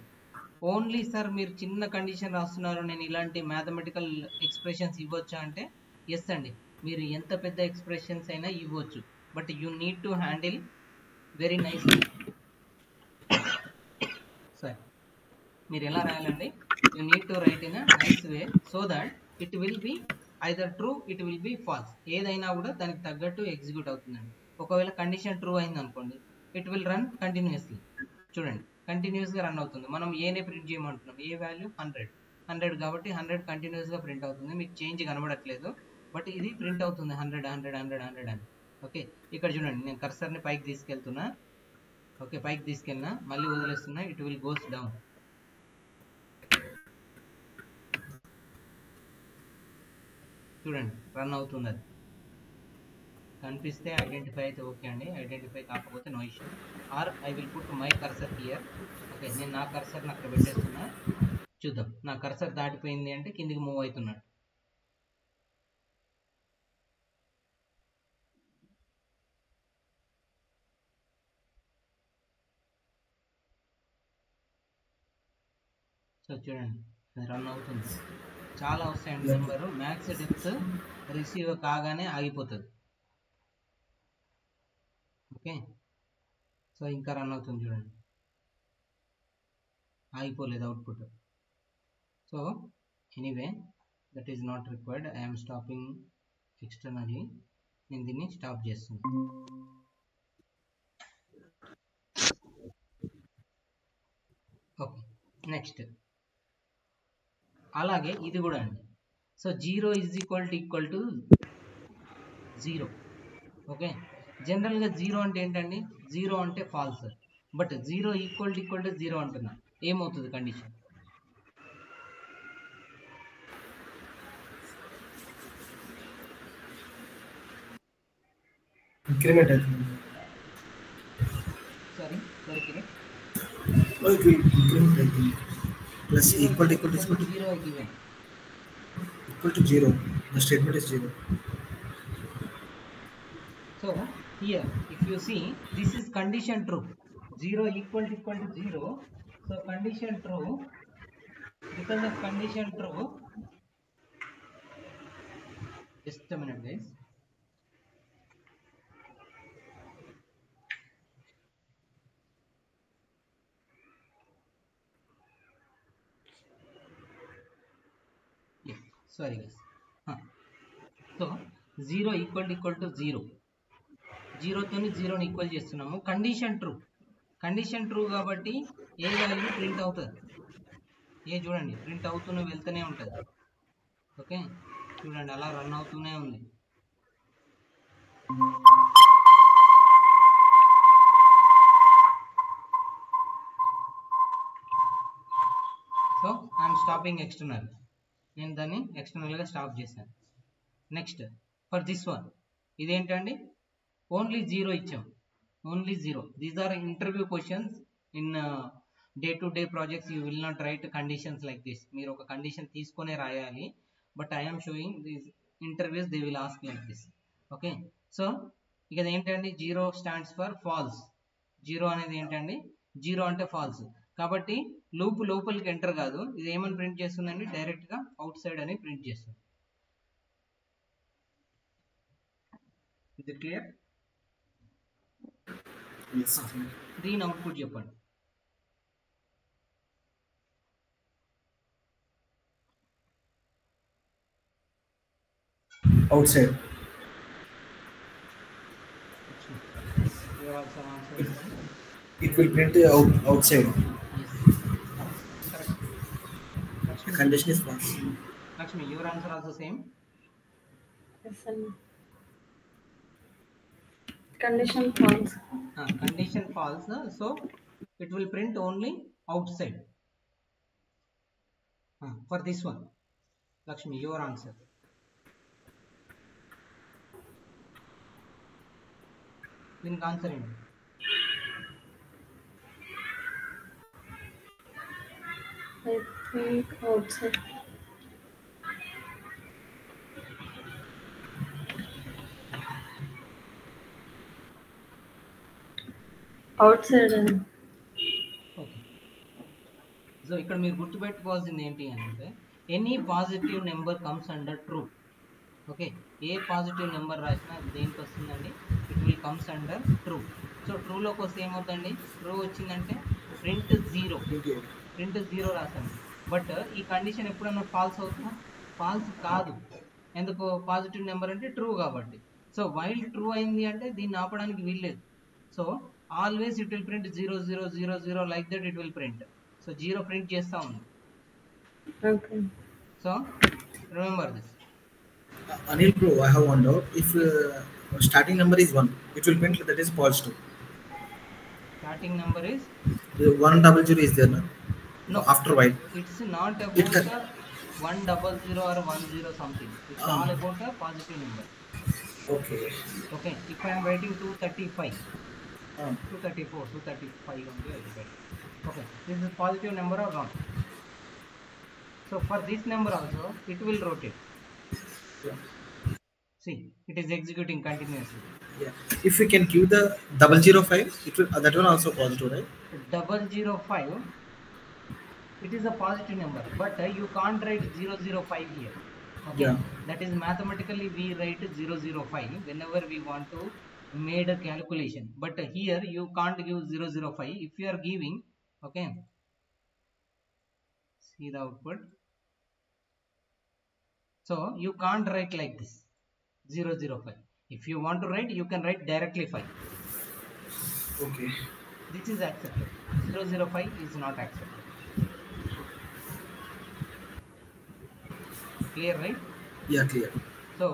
ఓన్లీ సార్ మీరు చిన్న కండిషన్ రాస్తున్నారు, నేను ఇలాంటి మ్యాథమెటికల్ ఎక్స్ప్రెషన్స్ ఇవ్వచ్చా అంటే ఎస్ అండి, మీరు ఎంత పెద్ద ఎక్స్ప్రెషన్స్ అయినా ఇవ్వచ్చు. But you need to handle very nice. సరే మీరు ఎలా రాయాలండి, you need to write in a nice way so that it will be either true, it will be false. ఏదైనా కూడా దానికి తగ్గట్టు ఎగ్జిక్యూట్ అవుతుందండి. ఒకవేళ కండిషన్ ట్రూ అయింది అనుకోండి, ఇట్ విల్ రన్ కంటిన్యూస్లీ. చూడండి కంటిన్యూస్గా రన్ అవుతుంది. మనం ఏనే ప్రింట్ చేయమంటున్నాం, ఏ వాల్యూ 100 కాబట్టి 100 కంటిన్యూస్గా ప్రింట్ అవుతుంది. మీకు చేంజ్ కనబడట్లేదు బట్ ఇది ప్రింట్ అవుతుంది 100 అని. ఓకే ఇక్కడ చూడండి నేను కర్సర్ని పైకి తీసుకెళ్తున్నా. ఓకే పైకి తీసుకెళ్ళినా మళ్ళీ వదిలేస్తున్నా, ఇట్ విల్ గోస్ డౌన్. చూడండి రన్ అవుతుంది. అది కనిపిస్తే ఐడెంటిఫై అయితే ఓకే అండి, ఐడెంటిఫై కాకపోతే no issue. Or I will put my cursor here. Okay నేను నా కర్సర్ని అక్కడ పెట్టేస్తున్నా. చూద్దాం నా కర్సర్ దాటిపోయింది అంటే కిందికి మూవ్ అవుతున్నాడు. సో చూడండి అది రన్ అవుతుంది. చాలా వస్తాయండి నెంబరు. మ్యాక్స్ డెప్త్ రిసీవ్ కాగానే ఆగిపోతుంది. ఓకే సో ఇంకా రన్ అవుతుంది చూడండి, ఆగిపోలేదు output. So anyway that is not required, I'm stopping externally. నేను దీన్ని స్టాప్ చేస్తున్నాను. ఓకే నెక్స్ట్ అలాగే ఇది కూడా అండి. So 0 is equal to 0. Okay జనరల్గా 0 అంటే ఏంటండి, 0 అంటే ఫాల్స్. బట్ 0 ఈక్వల్ టు 0 అంటున్నా, ఏమవుతుంది కండిషన్? ఇంక్రిమెంట్ అవుతుంది. సారీ దొరికింది. ఇంక్రిమెంట్ అవుతుంది. Plus equal to 0 given. equal to 0. The statement is 0. So here if you see this is condition true, 0 equal to 0. So condition true, because of condition true, just a minute guys. Yeah, sorry guys. So 0 equal to 0. 0 తోని 0ని ఈక్వల్ చేస్తున్నాము. కండిషన్ ట్రూ కాబట్టి ఏ వాల్యూ ప్రింట్ అవుతుంది, ఏ చూడండి ప్రింట్ అవుతూనే వెళ్తూనే ఉంటుంది. ఓకే చూడండి అలా రన్ అవుతూనే ఉంది. సో ఐఎమ్ స్టాపింగ్ ఎక్స్టర్నల్, నేను దాన్ని ఎక్స్టర్నల్గా స్టాప్ చేశాను. నెక్స్ట్ ఫర్ దిస్ వన్ ఇదేంటండి, ఓన్లీ 0 ఇచ్చాం, only 0. These are interview questions in day to day projects. You will not write conditions like this. మీరు ఒక కండిషన్ తీసుకొనే రాయాలి. But I'm showing these interviews, they will ask like this. Okay so ఇక ఏంటండి, 0 స్టాండ్స్ ఫర్ ఫాల్స్. 0 అనేది ఏంటండి, 0 అంటే ఫాల్స్. కాబట్టి లూప్ లోపలికి ఎంటర్ కాదు, ఇది ఏమని ప్రింట్ చేస్తుందండి, డైరెక్ట్గా అవుట్ సైడ్ అని ప్రింట్ చేస్తుంది. Is it clear? Yes. దీని అవుట్పుట్ చెప్పండి. Outside. You also answer. It will print outside. Yes. Correct. Lakshmi, Condition is false. Lakshmi, your answer also same. Yes, and condition false. Condition false, so it will print only outside. For this one, Lakshmi, your answer. దీనికి ఆన్సర్ ఏంటి? I think outside. Outside. Okay, so ఇక్కడ మీరు గుర్తుపెట్టుకోవాల్సింది ఏంటి అంటే any positive number comes under true. Okay, ఏ పాజిటివ్ నెంబర్ రాసినా దేనికి వస్తుందండి? It will comes under true. So ట్రూలోకి వస్తే ఏమవుతుందండి? ట్రూ వచ్చిందంటే ప్రింట్ జీరో, ప్రింట్ జీరో రాసాను. బట్ ఈ కండిషన్ ఎప్పుడన్నా ఫాల్స్ అవుతుందా? ఫాల్స్ కాదు. ఎందుకు? పాజిటివ్ నెంబర్ అంటే ట్రూ కాబట్టి. సో వైల్ ట్రూ అయింది అంటే దీన్ని ఆపడానికి వీల్లేదు. So always it will print 0 0 0 0 like that it will print. So zero print చేస్తా ఉంది. Okay. So remember this. Anil bro, I have one doubt. If starting number is 1, it will print that is positive. Starting number is The 100 is there, no? no. After while. It's not about It can- 100 or 10 something. It's all about a positive number. Okay. Okay, if I am writing 235, Ah. 234, 235 only I will write. Okay, this is positive number or not? So for this number also it will rotate. Yeah. See, it is executing continuously. Yeah. If we can give the 005, it will that one also positive, right? 005, it is a positive number, but you can't write 005 here. Okay, Yeah. that is mathematically we write 005 whenever we want to made a calculation, but here you can't give 005. If you are giving, okay, see the output. So you can't write like this 005. If you want to write, you can write directly 5. Okay. This is accepted. 005 is not accepted. Clear, right? Yeah, clear. So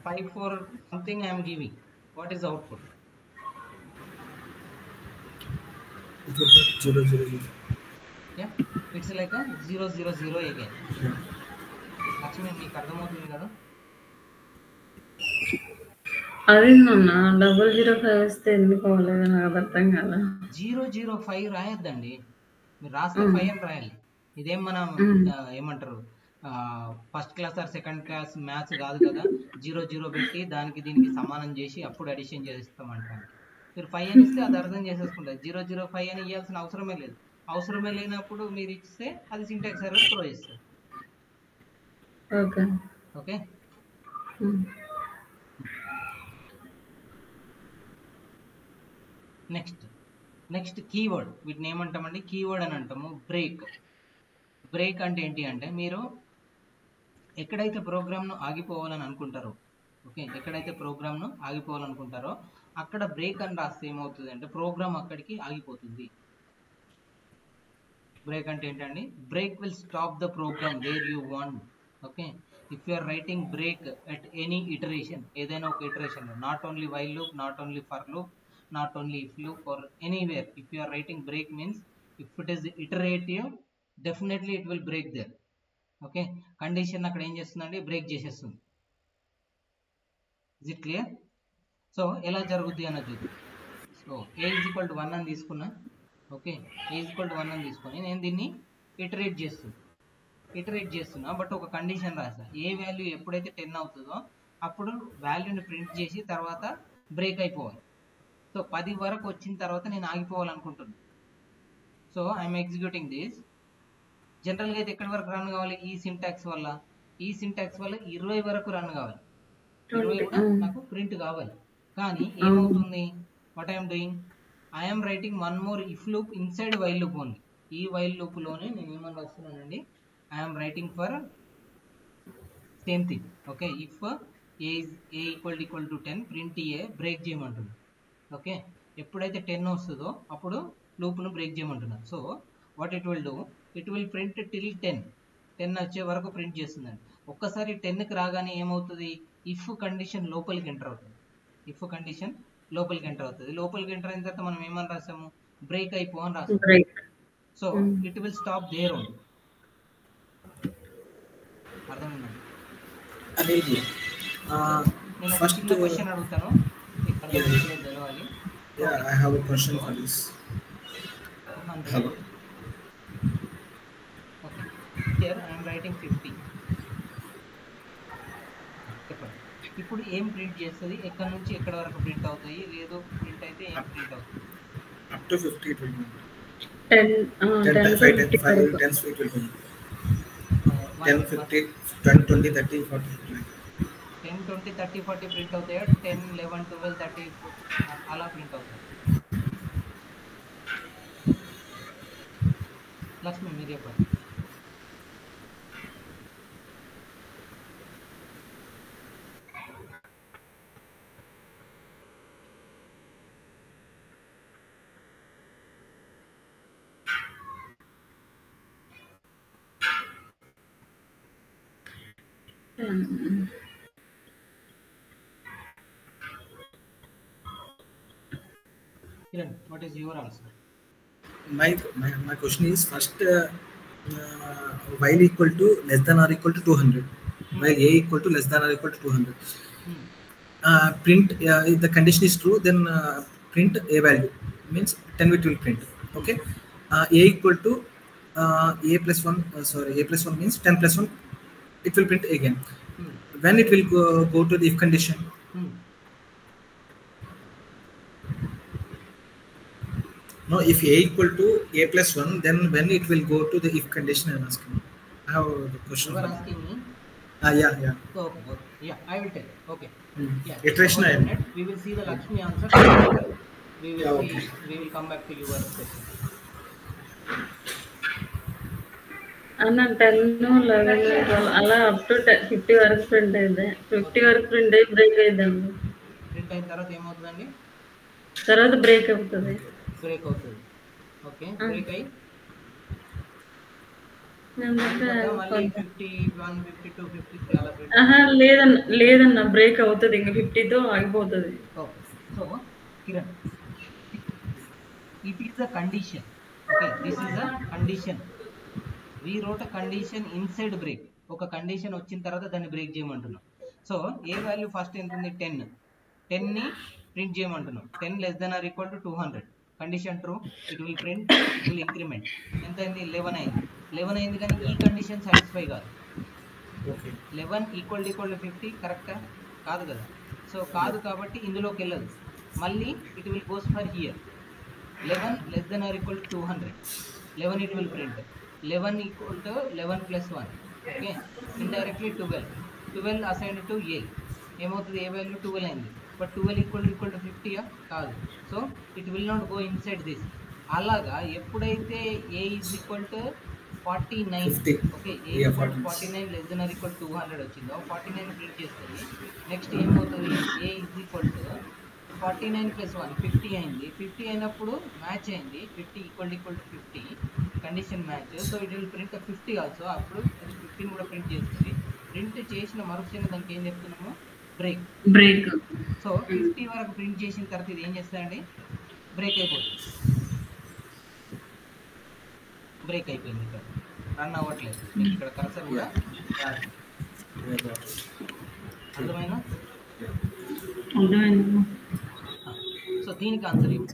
54 something I am giving. What is the output? It will print 000. Yeah, it's like a 000 again. Yeah. Lakshmi, మీకు అర్థమవుతుంది కదా? అది నాన్న 005 వస్తే ఎందుకు అవ్వలేదు నాకు అర్థం కదా. 005 రాయొద్దండి, మీరు రాస్తే 5 అని రాయాలి. ఇదేం మనం ఏమంటారు, first class or second class maths కాదు కదా. 0 పెట్టి దానికి దీనికి సమానం చేసి అప్పుడు అడిషన్ చేస్తామంటాను. మీరు 5 అని ఇస్తే అది అర్థం చేసేసుకుంటారు. 005 అని ఇవ్వాల్సిన అవసరమే లేదు. అవసరమే లేనప్పుడు మీరు ఇస్తే అది సింటాక్స్ ఎర్రర్ త్రో చేస్తారు. ఓకే. Okay, next keyword. వీటిని ఏమంటామండి? కీవర్డ్ అని అంటాము. బ్రేక్ అంటే ఏంటి అంటే మీరు ఎక్కడైతే ప్రోగ్రామ్ను ఆగిపోవాలని అనుకుంటారో, ఓకే, ఎక్కడైతే ప్రోగ్రామ్ను ఆగిపోవాలనుకుంటారో అక్కడ బ్రేక్ అని రాస్తే ఏమవుతుంది అంటే ప్రోగ్రామ్ అక్కడికి ఆగిపోతుంది. బ్రేక్ అంటే ఏంటండి? Break will stop the program where you want. Okay, if you are writing break at any iteration, ఏదైనా ఒక iteration, not only while loop, not only for loop, not only if loop, or anywhere, if you are writing break means if it is iterative, definitely it will break there. Okay, condition అక్కడ ఏం చేస్తుందండి? బ్రేక్ చేసేస్తుంది. Is it clear? సో ఎలా జరుగుద్ది అన్నది చూద్దాం. So a is equal to 1 అని తీసుకున్నా. Okay, a is equal to 1 అని తీసుకొని నేను దీన్ని ఇటరేట్ చేస్తున్నా, బట్ ఒక కండిషన్ రాసా. ఏ వాల్యూ ఎప్పుడైతే 10 అవుతుందో అప్పుడు వాల్యూని ప్రింట్ చేసి తర్వాత బ్రేక్ అయిపోవాలి. సో 10 వరకు వచ్చిన తర్వాత నేను ఆగిపోవాలనుకుంటున్నాను. So I'm executing this. జనరల్గా అయితే ఎక్కడి వరకు రన్ కావాలి? ఈ సింటాక్స్ వల్ల 20 వరకు రన్ కావాలి. 20 కూడా నాకు ప్రింట్ కావాలి. కానీ ఏమవుతుంది? What I'm doing, I'm writing one more if loop inside while loop only. ఈ వైల్ లూప్లోనే నేను ఏమని రాస్తున్నానండి? I'm writing for same thing. Okay, if A equal to 10 print A break చేయమంటుంది. ఓకే, ఎప్పుడైతే 10 వస్తుందో అప్పుడు లూప్ను బ్రేక్ చేయమంటున్నాను. So what it will do, it will print till 10. 10 వచ్చే వరకు ప్రింట్ చేస్తుందండి. ఒక్కసారి 10కి రాగానే ఏమవుతుంది, ఇఫ్ కండిషన్ లోపలికి ఎంటర్ అవుతుంది. ఇఫ్ కండిషన్ లోపలికి ఎంటర్ అవుతుంది. లోపలికి ఎంటర్ అయిన తర్వాత మనం ఏమని రాసాము, బ్రేక్ అయిపో అని రాసాము. Break. So it will stop there only. అర్థమైందండి? అనేది నేను ఒక first చిన్న క్వశ్చన్ అడుగుతాను, మీకు అర్థమైందో తెలవాలి. yeah, I have a question for this. Hello. Okay. Here I am writing 50. చెప్పండి. ఇప్పుడు ఏం ప్రింట్ చేస్తుంది, ఎక్కడ నుంచి ఎక్కడ వరకు ప్రింట్ అవుతాయి, లేదు ప్రింట్ అయితే ఏం ప్రింట్ అవుతుంది? Up to 50 it will be. 10 10, 10 5, to 10, 5, 50 10 it will be. 10, 50, 10, 20, 30, 40. 10, 20, 30, 40 print అవుతాయా? 10, 11, 12, 30 అలా ప్రింట్ అవుతాయి? లక్ష్మి మీరు చెప్పండి. Kiran, what is your answer? My question is first while equal to less than or equal to 200, while a equal to less than or equal to 200, print if the condition is true, then print a value, means 10 it will print. Okay, a equal to a plus 1 sorry, a plus 1 means 10 plus 1 it will print again. When it will go to the if condition, no, if a equal to a plus 1, then when it will go to the if condition, I am asking. I have the question. You are asking me? Yeah. Okay. Yeah, I will tell. Okay. Yeah. Iteration. We will see the Lakshmi answer. We will Yeah, see. okay. We will come back to your question. అన్న 10, 11, 12 అలా అప్ టు 50 వరకు ప్రింట్ అయితే 50 వరకు ప్రింట్ అయ్యి బ్రేక్ అయ్యిందండి. ప్రింట్ అయిన తర్వాత ఏమవుతుందండి? తర్వాత బ్రేక్ అవుతుంది. బ్రేక్ అవుతుంది. ఓకే, బ్రేక్ అయ్యి మళ్ళీ 51, 52, 53 అలా ప్రింట్. లేదన్న బ్రేక్ అవుతుంది, ఇంకా 50తో ఆగిపోతుంది. Okay, so Kiran, it is a condition. Okay, this is a condition. We wrote a condition inside break. ఒక కండిషన్ వచ్చిన తర్వాత దాన్ని బ్రేక్ చేయమంటున్నాం. సో ఏ వాల్యూ ఫస్ట్ ఎంత ఉంది? 10 ని ప్రింట్ చేయమంటున్నాం. 10 less than or equal to 200. Condition true, it will print, it will increment. ఎంత అయింది? 11 అయింది. 11 అయింది, కానీ ఈ కండిషన్ సాటిస్ఫై కాదు. 11 ఈక్వల్ టు 50 కరెక్టా? కాదు కదా. సో కాదు కాబట్టి ఇందులోకి వెళ్ళదు. మళ్ళీ it will goes for here. 11 less than or equal to 200. 11 it will print. 11 equal to 11 plus 1. Okay, indirectly 12. 12 assigned to a. ఏమవుతుంది? ఏ వాల్యూ 12 అయింది, బట్ 12 ఈక్వల్ టు 50 కాదు. So it will not go inside this. అలాగా ఎప్పుడైతే a is equal to 49, okay, a equal to 49 less than or equal to 200 వచ్చిందో 49 ప్రింట్ చేస్తుంది. నెక్స్ట్ ఏమవుతుంది? a is equal to 49 plus 1 50 అయింది. 50 అయినప్పుడు మ్యాచ్ అయింది. 50 equal to 50 condition match. So it will print 50 also. అప్పుడు 50 కూడా ప్రింట్ చేస్తుంది. ప్రింట్ చేసిన మరుక్షణం దానికి ఏం చెప్తున్నాము? బ్రేక్. సో 50 వరకు ప్రింట్ చేసిన తర్వాత ఇది ఏం చేస్తుందండి? బ్రేక్ అయిపోతుంది. బ్రేక్ అయిపోయింది, ఇక్కడ రన్ అవ్వట్లేదు. ఇక్కడ కర్సర్ కూడా అర్థమైనా? సో దీనికి ఆన్సర్ ఏమి?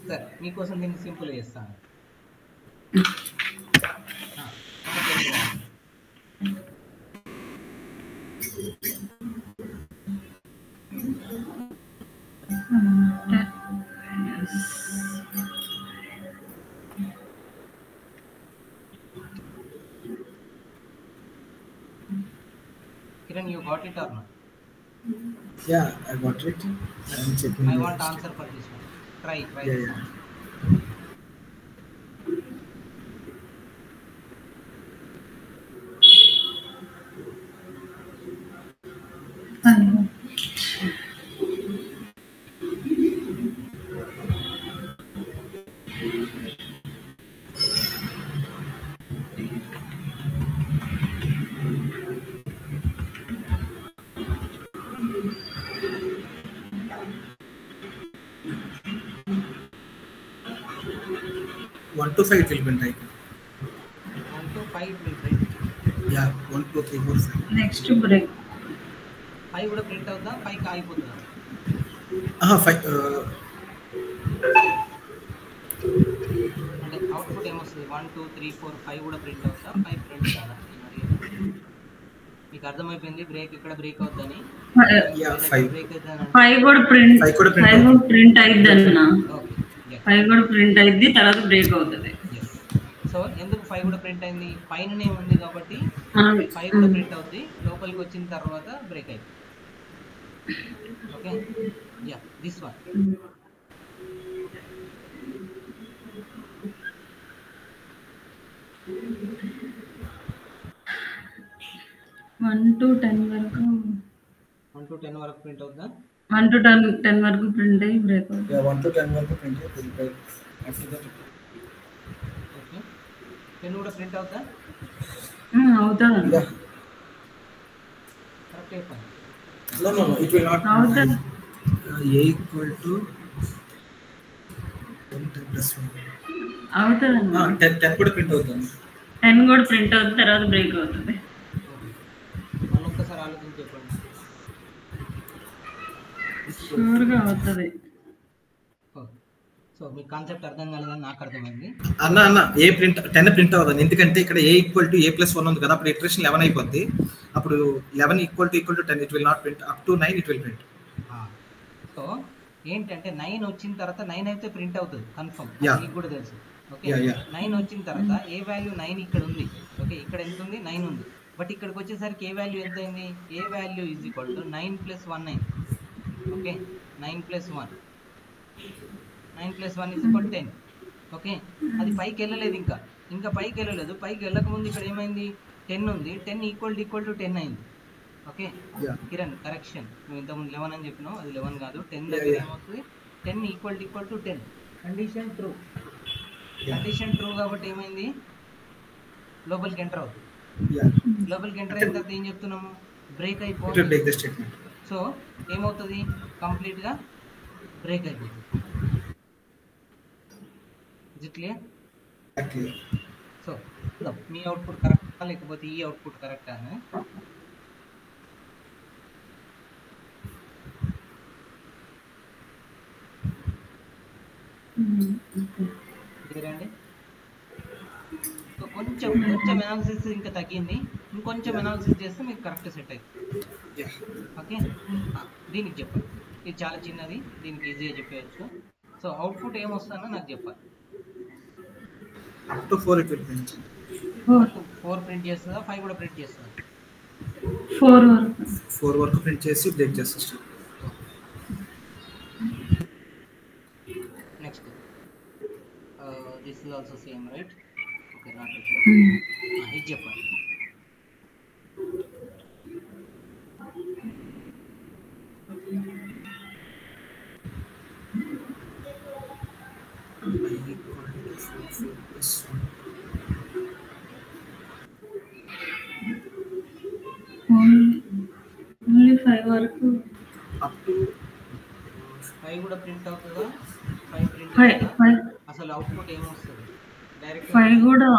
సరే, మీకోసం దీన్ని సింపుల్ చేస్తాను. Kiran, you got it or not? Yeah, I got it. I'm checking. I want answer for this one. Try. Yeah. 1 to 5 it will print. 1 to 5 it will print. Yeah, 1 2 3 4 5. Next break 5 కూడా ప్రింట్ అవుతుందా 5 కి ఆగిపోతుందా? 5 అంటే అవుట్పుట్ ఏమొస్తుంది? 1 2 3 4 5 కూడా ప్రింట్ అవుతుందా? 5 ప్రింట్ కాదా? మీకు అర్థమైపోయింది బ్రేక్ ఇక్కడ బ్రేక్ అవుతుందని. Yeah, 5 బ్రేక్ అవుతుందని 5 కూడా ప్రింట్ 5 కూడా print 5 కూడా ప్రింట్ అయింది అన్న. ఓకే. 5 కూడా ప్రింట్ అయింది, తర్వాత బ్రేక్ అవుతుంది. సో ఎందుకు 5 కూడా ప్రింట్ అయింది? పైననే ఉంది కాబట్టి 5 కూడా ప్రింట్ అవుతుంది, లోపలికి వచ్చిన తర్వాత బ్రేక్ అయిపోతుంది. Okay, yeah this one. One to 10 వరకు 1 to 10 వరకు ప్రింట్ అవుతుందా? 1 to 10 వరకు ప్రింట్ అయ్యి బ్రేక్ అవుతుంది. Yeah, 1 to 10 వరకు print అవుతుంది. After that ఓకే, 10 కూడా ప్రింట్ అవుతుందా? అవుతుంది. yeah. కరెక్ట్ అయిపోయింది. No, it will not. అవుతుంది. A equal to 10 plus 1. అవుతుంది అన్న. 10 కూడా ప్రింట్ అవుతుంది. 10 కూడా ప్రింట్ అవుతుంది, తర్వాత బ్రేక్ అవుతుంది. మళ్ళీ ఒక్కసారి ఆలోచించి చెప్పండి. షూర్గా అవుతుంది. సో మీ కాన్సెప్ట్ అర్థం కాలేదని నాకు అర్థమైంది. అన్న ఏ ప్రింట్ 10 ప్రింట్ అవ్వదు, ఎందుకంటే ఇక్కడ A ఈక్వల్ టు A+1 ఉంది కదా, అప్పుడు ఇటరేషన్ 11 అయిపోద్ది. అప్పుడు 11 equal to 10 it will not print, up to 9 it will print. So ఏంటంటే 9 వచ్చిన తర్వాత 9 అయితే ప్రింట్ అవుతుంది కన్ఫర్మ్, Yeah. మీకు కూడా తెలుసు. Okay, Yeah. 9 వచ్చిన తర్వాత ఏ వాల్యూ 9 ఇక్కడ ఉంది. ఓకే, ఇక్కడ ఎంత ఉంది? 9 ఉంది. బట్ ఇక్కడికి వచ్చేసరికి ఏ వాల్యూ ఎంత అయింది? ఏ వాల్యూ ఈజ్ ఈక్వల్ టు 9 + 1 అయింది. Okay, 9 + 1 9 + 1 is equal 10. ఓకే, అది పైకి వెళ్ళలేదు, ఇంకా పైకి వెళ్ళలేదు. పైకి వెళ్ళకముందు ఇక్కడ ఏమైంది? 10 ఉంది. 10 ఈక్వల్ టు 10 అయింది. ఓకే కిరణ్, కరెక్షన్, నువ్వు ఇంతకుముందు 11 అని చెప్పినావు, అది 11 కాదు. 10 దగ్గర ఏమవుతుంది? 10 equal to 10. Condition true. Condition true కాబట్టి ఏమైంది? లోపలికి ఎంటర్ అవుతుంది. లోపలికి ఎంటర్ అయిన తర్వాత ఏం చెప్తున్నాము? బ్రేక్ అయిపోతుంది. సో ఏమవుతుంది? కంప్లీట్గా బ్రేక్ అయిపోతుంది. Is it clear? So me output కరెక్టా లేకపోతే ఈ అవుట్పుట్ కరెక్టా అని అండి. సో కొంచెం అనాలిసిస్ ఇంకా తగ్గింది, ఇంకొంచెం అనాలిసిస్ చేస్తే మీకు కరెక్ట్ సెట్ అవుతుంది. ఓకే, దీనికి చెప్పండి. ఇది చాలా చిన్నది, దీనికి ఈజీగా చెప్పేయచ్చు. సో అవుట్పుట్ ఏమొస్తుందో నాకు చెప్పాలి. Up to 4 it will print. 4 print చేస్తుందా? 5 కూడా ప్రింట్ చేస్తుందా? 4 వరకు ప్రింట్ చేసి బ్రేక్ చేస్తుంది. Next this is also same right? Okay, not ఇది చెప్పండి. ఓన్లీ 5 వరకు. అప్ టు 5 కూడా ప్రింట్ అవుతుందా? 5 ప్రింట్ అసలు అవుట్పుట్ ఏమొస్తుంది? డైరెక్ట్ 5 కూడా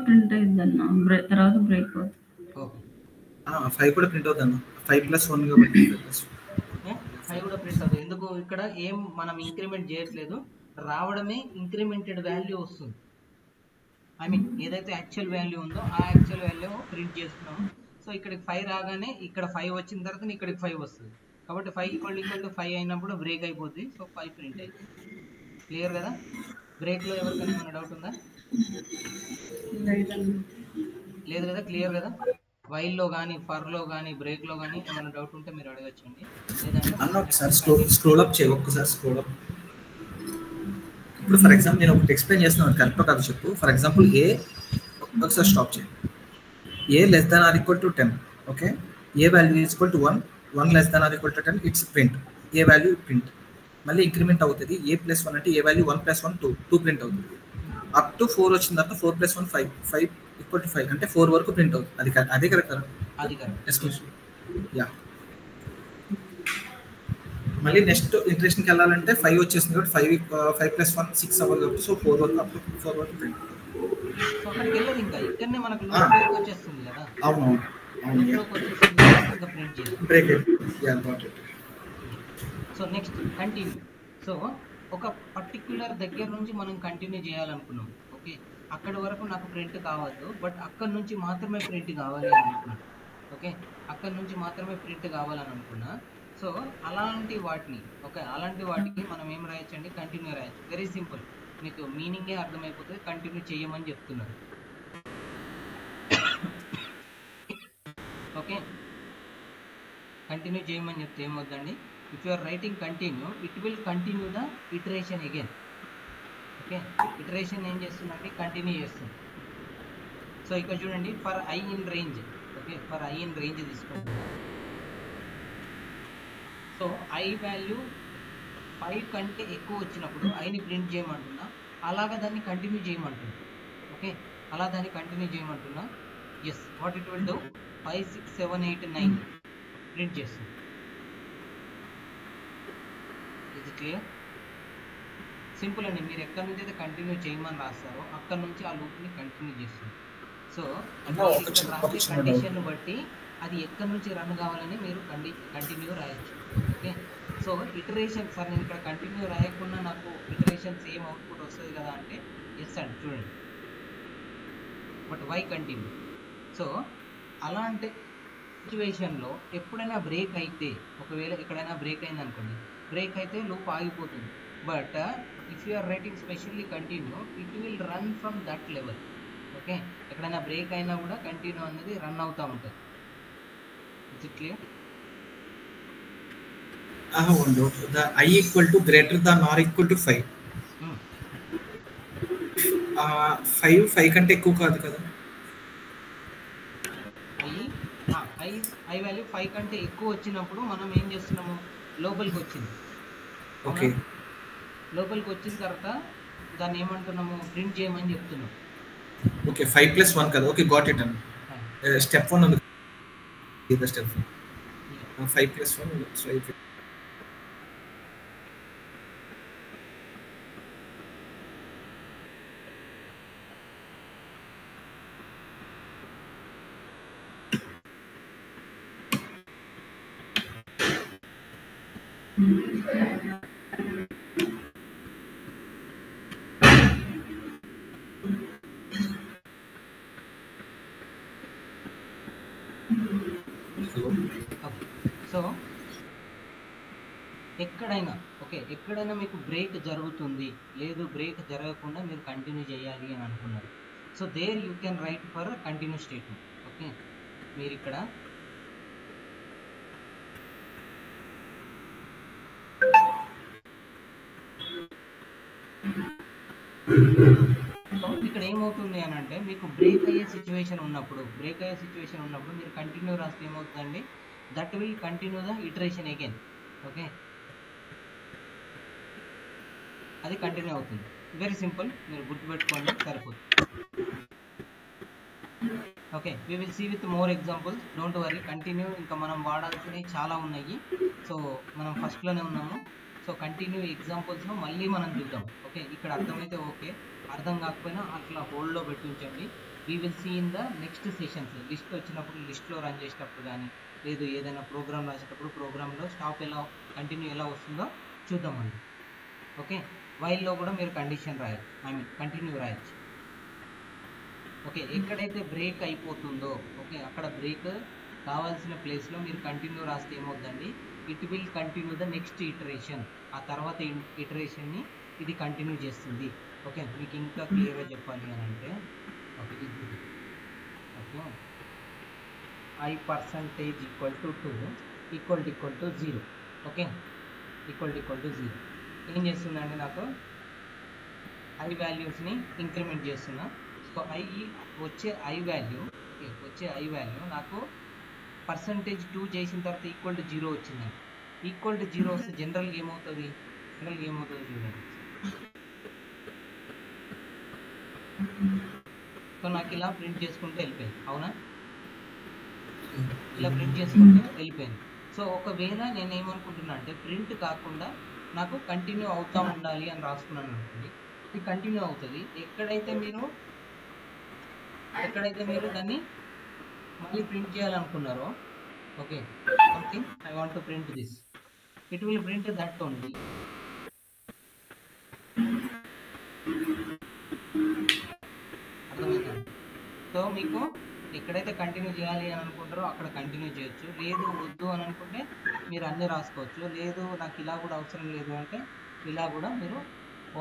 ప్రింట్ అయింది అన్న, తర్వాత బ్రేక్ అవుతుంది. ఓకే, 5 కూడా ప్రింట్ అవుతుంది అన్న. 5 + 1 కాబట్టి 5 కూడా ప్రింట్ అవుతుంది. ఎందుకు? ఇక్కడ ఏం మనం ఇంక్రిమెంట్ చేయట్లేదు, రావడమే ఇంక్రిమెంటెడ్ వాల్యూ వస్తుంది. ఐ మీన్ ఏదైతే యాక్చువల్ వాల్యూ ఉందో ఆ యాక్చువల్ వాల్యూ ప్రింట్ చేస్తున్నాము. సో ఇక్కడికి 5 రాగానే ఇక్కడ 5 వచ్చిన తర్వాత ఇక్కడికి 5 వస్తుంది. కాబట్టి 5 ఈక్వల్ టు 5 అయినప్పుడు బ్రేక్ అయిపోద్ది. సో 5 ప్రింట్ అవుతుంది. క్లియర్ కదా? బ్రేక్లో ఎవరికైనా ఏమైనా డౌట్ ఉందా? లేదు కదా? క్లియర్ కదా? వైల్లో కానీ ఫర్లో కానీ బ్రేక్లో కానీ ఏమైనా డౌట్ ఉంటే మీరు అడగచ్చండి. లేదంటే ఒకసారి స్క్రోల్ అప్ చేయి, ఒక్కసారి స్క్రోల్ అప్. ఇప్పుడు ఫర్ ఎగ్జాంపుల్ నేను ఒకటి ఎక్స్ప్లెయిన్ చేస్తున్నాను, కరెక్ట్ కాదు చెప్పు. ఫర్ ఎగ్జాంపుల్ ఏ, ఒకసారి స్టాప్ చేయి. ఏ <= 10. Okay, A value = 1, 1 <= 10 it's print. A value print, మళ్ళీ ఇంక్రిమెంట్ అవుతుంది. A+1 అంటే ఏ వాల్యూ 1 + 1 2 ప్రింట్ అవుతుంది. అప్ టు 4 వచ్చిన తర్వాత 4 + 1 5, 5 = 5 అంటే 4 వరకు ప్రింట్ అవుతుంది. అదే కరెక్ట్ కదా? అది కరెక్ట్. ఎక్స్క్లూషన్. యా మళ్ళీ నెక్స్ట్ ఇటరేషన్కి వెళ్ళాలంటే 5 వచ్చేసింది కాబట్టి 5 ప్లస్ 1 6 అవ్వాలి కాబట్టి సో 4 వరకు అప్ టు 4 వరకు ప్రింట్. సో అక్కడికి వెళ్ళదు ఇంకా ఇక్కడనే మనకు లూప్లోకి వచ్చేస్తుంది కదా. అవునవును లూప్లోకి వచ్చేస్తుంది ఇంకా ప్రింట్ చేయాలి. Break yeah got it. So next continue. So ఒక పర్టిక్యులర్ దగ్గర నుంచి మనం కంటిన్యూ చేయాలనుకున్నాం. ఓకే, అక్కడి వరకు నాకు ప్రింట్ కావద్దు, బట్ అక్కడ నుంచి మాత్రమే ప్రింట్ కావాలి అని అనుకున్నాను. ఓకే, అక్కడ నుంచి మాత్రమే ప్రింట్ కావాలని అనుకున్నా. సో అలాంటి వాటికి మనం ఏం రాయొచ్చండి, కంటిన్యూ రాయొచ్చు. వెరీ సింపుల్, మీకు మీనింగే అర్థమైపోతుంది. కంటిన్యూ చేయమని చెప్తున్నారు. ఓకే, కంటిన్యూ చేయమని చెప్తే ఏమవుతుందండి, if you are writing continue, it will continue the iteration again. Okay, iteration ఏం చేస్తుందంటే కంటిన్యూ చేస్తుంది. సో ఇక్కడ చూడండి, for I in range. Okay, for I in range తీసుకుంటున్నా. సో ఐ వాల్యూ 5 కంటే ఎక్కువ వచ్చినప్పుడు ఐని ప్రింట్ చేయమంటున్నా, అలాగా దాన్ని కంటిన్యూ చేయమంటున్నా. ఓకే, అలా దాన్ని కంటిన్యూ చేయమంటున్నా. Yes, what it will do, 5 6 7 8 9 print చేస్తుంది. ఇది క్లియర్? సింపుల్ అండి. మీరు ఎక్కడి నుంచి అయితే కంటిన్యూ చేయమని రాస్తారో అక్కడ నుంచి ఆ లూప్ని కంటిన్యూ చేస్తుంది. సో రాసే కండిషన్ బట్టి అది ఎక్కడి నుంచి రన్ కావాలని మీరు కంటిన్యూ రాయొచ్చు. ఓకే, సో ఇటరేషన్, సార్ నేను ఇక్కడ కంటిన్యూ రాయకుండా నాకు ఇటరేషన్ సేమ్ అవుట్పుట్ వస్తుంది కదా అంటే ఎస్ అండి. చూడండి, బట్ వై కంటిన్యూ? సో అలాంటి సిచ్యువేషన్లో ఎప్పుడైనా బ్రేక్ అయితే, ఒకవేళ ఎక్కడైనా బ్రేక్ అయింది అనుకోండి, బ్రేక్ అయితే లూప్ ఆగిపోతుంది. But if you are writing specially continue, it will run from that level. Okay, ఎక్కడైనా బ్రేక్ అయినా కూడా కంటిన్యూ అనేది రన్ అవుతూ ఉంటుంది. Is it clear? ಒಂದು the I equal to greater than or equal to 5. 5 కంటే ఎక్కువ కాదు కదా. ఐ వాల్యూ 5 కంటే ఎక్కువ వచ్చినప్పుడు మనం ఏం చేస్తున్నాము, లోపలికి వచ్చింది. ఓకే, లోపలికి వచ్చిన తర్వాత దాన్ని ఏమంటున్నాము, ప్రింట్ చేయమని చెప్తున్నాం. ఓకే, 5 ప్లస్ 1 కదా. ఓకే, గాట్ ఇట్ అండి. స్టెప్ 1 ఉంది, ఇది స్టెప్ 1. 5 ప్లస్ 1 సో సో ఎక్కడైనా మీకు బ్రేక్ జరుగుతుంది, లేదు బ్రేక్ జరగకుండా మీరు కంటిన్యూ చేయాలి అని అనుకున్నారు. So there you can write for continue statement. Okay, మీరు ఇక్కడ ఇక్కడ ఏమవుతుంది అని అంటే, మీకు బ్రేక్ అయ్యే సిచ్యువేషన్ ఉన్నప్పుడు మీరు కంటిన్యూ రాస్తే ఏమవుతుందండి, that will continue the iteration again. Okay, అది కంటిన్యూ అవుతుంది. వెరీ సింపుల్, మీరు గుర్తుపెట్టుకోండి, సరిపోతుంది. Okay, we will see with more examples, don't worry. Continue ఇంకా మనం వాడాల్సినవి చాలా ఉన్నాయి. సో మనం ఫస్ట్లోనే ఉన్నాము. సో కంటిన్యూ ఎగ్జాంపుల్స్లో మళ్ళీ మనం చూద్దాం. ఓకే, ఇక్కడ అర్థమైతే ఓకే, అర్థం కాకపోయినా అట్లా హోల్డ్లో పెట్టి ఉంచండి. We will see in the next sessions. List వచ్చినప్పుడు లిస్ట్లో రన్ చేసేటప్పుడు కానీ, లేదు ఏదైనా ప్రోగ్రామ్ రాసేటప్పుడు ప్రోగ్రాంలో స్టాప్ కంటిన్యూ ఎలా వస్తుందో చూద్దామండి. ఓకే, వైల్లో కూడా మీరు కండిషన్ రాయొచ్చు, కంటిన్యూ రాయొచ్చు. ఓకే, ఎక్కడైతే బ్రేక్ అయిపోతుందో, ఓకే, అక్కడ బ్రేక్ కావాల్సిన ప్లేస్లో మీరు కంటిన్యూ రాస్తే ఏమవుతుందండి, it will continue the next iteration. ఆ తర్వాత ఇటరేషన్ని ఇది కంటిన్యూ చేస్తుంది. ఓకే, మీకు ఇంకా క్లియర్గా చెప్పాలి అని అంటే, okay, I percentage equal to 2 equal to 0. Okay, equal to 0 ఏం చేస్తుందండి, నాకు ఐ వాల్యూస్ని ఇంక్రిమెంట్ చేస్తున్నా. సో వచ్చే ఐ వాల్యూ నాకు పర్సంటేజ్ 2 చేసిన తర్వాత ఈక్వల్ టు 0 వచ్చిందండి. ఈక్వల్ టు 0 వస్తే జనరల్గా ఏమవుతుంది చూడండి. సో నాకు ఇలా ప్రింట్ చేసుకుంటూ వెళ్ళిపోయింది. అవునా, ఇలా ప్రింట్ చేసుకుంటూ వెళ్ళిపోయింది. సో ఒకవేళ నేను ఏమనుకుంటున్నా అంటే ప్రింట్ కాకుండా నాకు కంటిన్యూ అవుతూ ఉండాలి అని రాసుకున్నాను అనుకోండి, ఇది కంటిన్యూ అవుతుంది. ఎక్కడైతే మీరు దాన్ని మళ్ళీ ప్రింట్ చేయాలనుకున్నారో, okay, something I want to print this, it will print that only. అర్థమవుతుంది? సో మీకు ఎక్కడైతే కంటిన్యూ చేయాలి అని అనుకుంటారో అక్కడ కంటిన్యూ చేయొచ్చు. లేదు వద్దు అని అనుకుంటే మీరు అన్నీ రాసుకోవచ్చు. లేదు నాకు ఇలా కూడా అవసరం లేదు అంటే ఇలా కూడా మీరు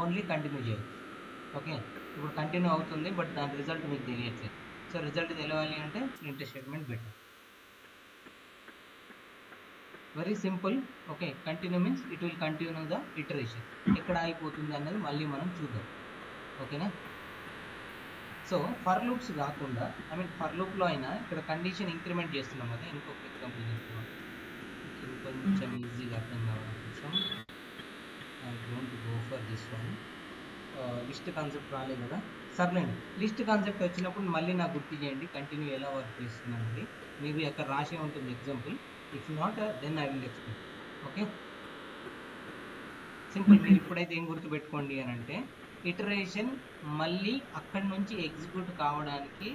ఓన్లీ కంటిన్యూ చేయొచ్చు. ఓకే, ఇప్పుడు కంటిన్యూ అవుతుంది బట్ దాని రిజల్ట్ మీకు తెలియట్లేదు. సో రిజల్ట్ తెలియాలి అంటే print statement better. Very simple. Okay, continue means it will continue the iteration. ఎక్కడ అయిపోతుంది అన్నది మళ్ళీ మనం చూద్దాం. ఓకేనా? సో ఫర్ లూప్స్ కాకుండా ఫర్ లూప్లో అయినా ఇక్కడ కండిషన్ ఇంక్రిమెంట్ చేస్తున్నాం కదా. ఇంకొక ఎగ్జాంపుల్ చేస్తున్నాం, కొంచెం ఈజీగా అర్థం కావడం కోసం. I don't go for this one. List concept రాలేదు కదా, సర్లేండి. లిస్ట్ కాన్సెప్ట్ వచ్చినప్పుడు మళ్ళీ నాకు గుర్తు చేయండి కంటిన్యూ ఎలా వర్క్ చేస్తున్నానండి. మేబీ అక్కడ రాసే ఉంటుంది example. If not then I will explain. Okay, simple. మీరు ఇప్పుడైతే ఏం గుర్తుపెట్టుకోండి అని అంటే ఇటరేషన్ మళ్ళీ అక్కడి నుంచి ఎగ్జిక్యూట్ కావడానికి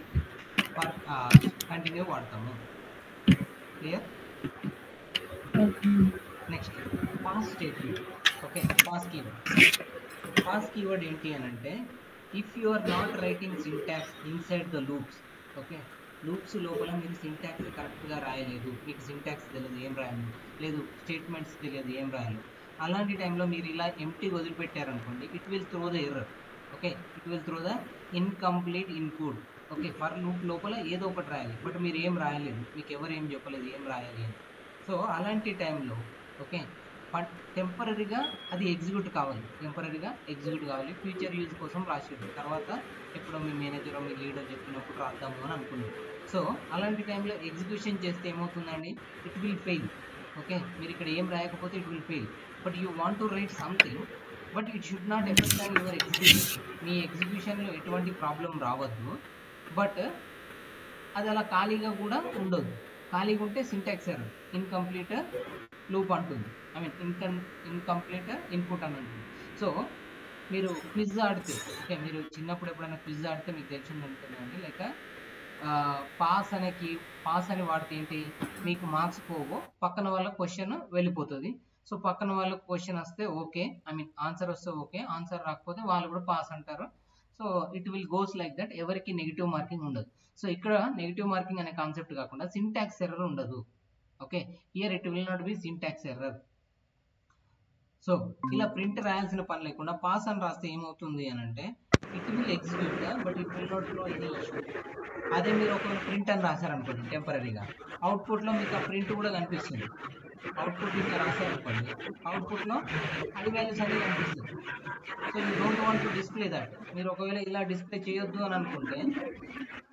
కంటిన్యూ వాడతాము. Clear? Next pass statement. Okay, pass keyword ఏంటి అని అంటే if you are not writing syntax inside the loops. Okay, loops లోపల మీరు సింటాక్స్ కరెక్ట్గా రాయలేదు, మీకు సింటాక్స్ తెలియదు ఏం రాయాలి, లేదు స్టేట్మెంట్స్ తెలియదు ఏం రాయాలి, అలాంటి టైంలో మీరు ఇలా ఎంటీ వదిలిపెట్టారనుకోండి, it will throw the error. Okay, it will throw the incomplete input. Okay, for loop లోపల ఏదో ఒకటి రాయాలి బట్ మీరు ఏం రాయలేదు, మీకు ఎవరు ఏం చెప్పలేదు ఏం రాయాలి అని. సో అలాంటి టైంలో ఓకే టెంపరీగా అది ఎగ్జిక్యూట్ కావాలి, ఫ్యూచర్ యూజ్ కోసం రాసేది. తర్వాత ఎప్పుడో మీ మేనేజర్ మీ లీడర్ చెప్పినప్పుడు రాద్దాము అని అనుకున్నాను. సో అలాంటి టైంలో ఎగ్జిక్యూషన్ చేస్తే ఏమవుతుందండి, ఇట్ విల్ ఫెయిల్. ఓకే, మీరు ఇక్కడ ఏం రాయకపోతే it will fail. But you want to write something but it should not effect on your execution. మీ ఎగ్జిక్యూషన్లో ఎటువంటి ప్రాబ్లం రావద్దు, బట్ అది అలా ఖాళీగా కూడా ఉండదు. ఖాళీగా ఉంటే సింటాక్స్ ఎర్రర్, ఇన్కంప్లీట్ లూప్ అంటుంది, ఇన్కంప్లీట్ ఇన్పుట్ అని అంటుంది. సో మీరు క్విజ్ ఆడితే, ఓకే, మీరు చిన్నప్పుడు ఎప్పుడైనా క్విజ్ ఆడితే మీకు తెలిసింది ఉంటుందండి, లైక్ పాస్ అని వాడితే ఏంటి, మీకు మార్క్స్ పోవు, పక్కన వాళ్ళ క్వశ్చన్ వెళ్ళిపోతుంది. సో పక్కన వాళ్ళ క్వశ్చన్ వస్తే ఓకే, ఆన్సర్ వస్తే ఓకే, ఆన్సర్ రాకపోతే వాళ్ళు కూడా పాస్ అంటారు. So it will goes like that. ఎవరికి నెగిటివ్ మార్కింగ్ ఉండదు. సో ఇక్కడ నెగిటివ్ మార్కింగ్ అనే కాన్సెప్ట్ కాకుండా సింటాక్స్ ఎర్రర్ ఉండదు. Okay, here it will not be syntax error. So ఇలా ప్రింట్ రాయాల్సిన పని లేకుండా పాస్ అని రాస్తే ఏమవుతుంది అని అంటే it will execute but it will not throw any issue. అదే మీరు ఒక ప్రింట్ అని రాశారనుకోండి టెంపరీగా, అవుట్పుట్లో మీకు ఆ ప్రింట్ కూడా కనిపిస్తుంది. అవుట్పుట్ ఇంకా రాశారనుకోండి, అవుట్పుట్లో అది వాల్యూస్ అనేది కనిపిస్తుంది. So you don't want to display that. మీరు ఒకవేళ ఇలా డిస్ప్లే చేయొద్దు అని అనుకుంటే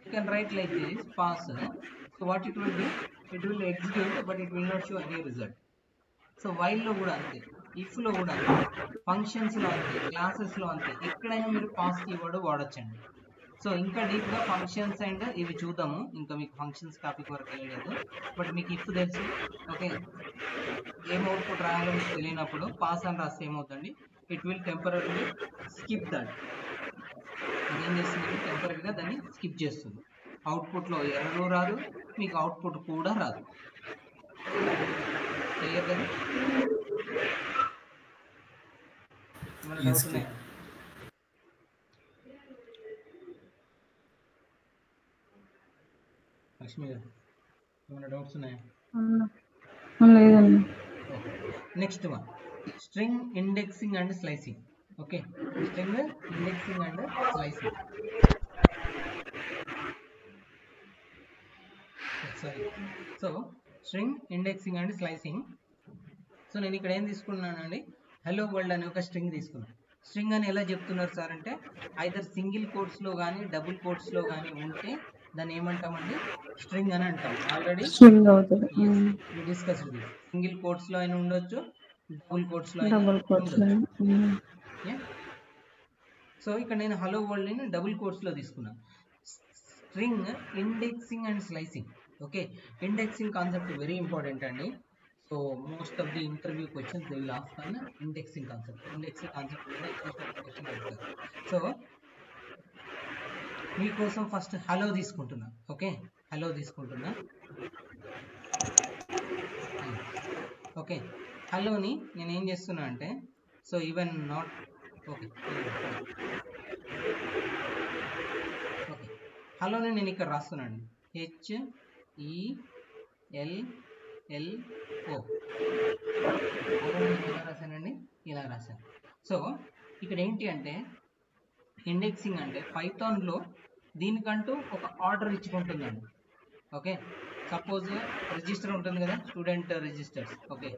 you can write like this pass. So what it will do, it will execute but it will not show any result. So వైల్లో కూడా అంతే, ఇఫ్లో కూడా అంతే, ఫంక్షన్స్లో అంతే, క్లాసెస్లో అంతే, ఎక్కడైనా మీరు పాస్ కీవర్డ్ వాడచ్చండి. సో ఇంకా డీప్గా ఫంక్షన్స్ అండ్ ఇవి చూద్దాము. ఇంకా మీకు ఫంక్షన్స్ టాపిక్ వరకు వెళ్ళలేదు, బట్ మీకు ఇఫ్ తెలుసు. ఓకే, ఏం అవుట్పుట్ రాయాలో మీకు తెలియనప్పుడు పాస్ అని రాస్తే ఏమవుతుంది, it will temporary skip that. అదేం చేస్తుంది, టెంపరీగా దాన్ని స్కిప్ చేస్తుంది. అవుట్పుట్లో ఎర్రర్ రాదు, మీకు అవుట్పుట్ కూడా రాదు. క్లియర్ కదా? లక్ష్మి గారు ఏమైనా డౌట్స్ ఉన్నాయా? లేదండి. Next one, string indexing and slicing. Okay, string indexing and slicing. Sorry, so string indexing and slicing. So నేను ఇక్కడ ఏం తీసుకున్నానండి, హలో వరల్డ్ అనే ఒక స్ట్రింగ్ తీసుకున్నాను. స్ట్రింగ్ అని ఎలా చెప్తున్నారు సార్ అంటే ఐదర్ సింగిల్ కోట్స్లో కానీ డబుల్ కోట్స్లో కానీ ఉంటే దాన్ని ఏమంటామండి, స్ట్రింగ్ అని అంటాం. ఆల్రెడీ డిస్కస్ సింగిల్ కోట్స్లో అయినా ఉండొచ్చు, డబుల్ కోట్స్లో అయినా ఉండొచ్చు. సో ఇక్కడ నేను హలో వరల్డ్ని డబుల్ కోట్స్లో తీసుకున్నాను. String indexing and slicing. Okay, indexing concept very important అండి. So most of the interview questions they will ask on indexing concept మీద చూసిన ఒక క్వశ్చన్ అడుగుతారు. సో మీకోసం ఫస్ట్ హలో తీసుకుంటున్నా. ఓకే, హలో తీసుకుంటున్నా. ఓకే, హలోని నేను ఏం చేస్తున్నా అంటే, so even not okay okay హలోని నేను ఇక్కడ రాస్తున్నాను. HELLO. హలో నేను ఎలా రాశానండి? ఇలా రాశాను. సో ఇక్కడ ఏంటి అంటే, ఇండెక్సింగ్ అంటే పైథాన్లో దీనికంటూ ఒక ఆర్డర్ ఇచ్చుకుంటుందండి. ఓకే, సపోజ్ రిజిస్టర్ ఉంటుంది కదా, student registers. Okay,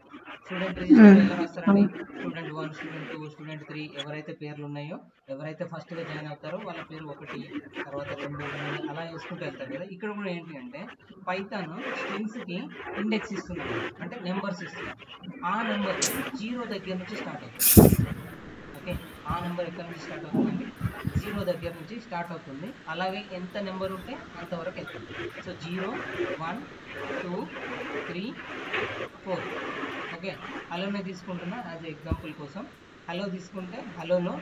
student register ఎలా రాస్తారండి? స్టూడెంట్ 1, స్టూడెంట్ 2, స్టూడెంట్ 3 ఎవరైతే పేర్లు ఉన్నాయో, ఎవరైతే ఫస్ట్గా జాయిన్ అవుతారో వాళ్ళ పేరు 1, తర్వాత 2, 3 అలా వేసుకుంటూ వెళ్తారు కదా. ఇక్కడ కూడా ఏంటి అంటే పైథాన్ స్ట్రింగ్స్కి ఇండెక్స్ ఇస్తున్నారు, అంటే నెంబర్స్ ఇస్తున్నారు. ఆ నెంబర్ 0 దగ్గర నుంచి స్టార్ట్ అవుతుంది. ఓకే, ఆ నెంబర్ ఎక్కడి నుంచి స్టార్ట్ అవుతుందండి? 0 దగ్గర నుంచి స్టార్ట్ అవుతుంది. అలాగే ఎంత నెంబర్ ఉంటే అంతవరకు వెళ్తుంది. సో 0, 1, 2, 3, 4. ఓకే, హలోనే తీసుకుంటున్నా యాజ్ ఎగ్జాంపుల్ కోసం. హలో తీసుకుంటే హలోలో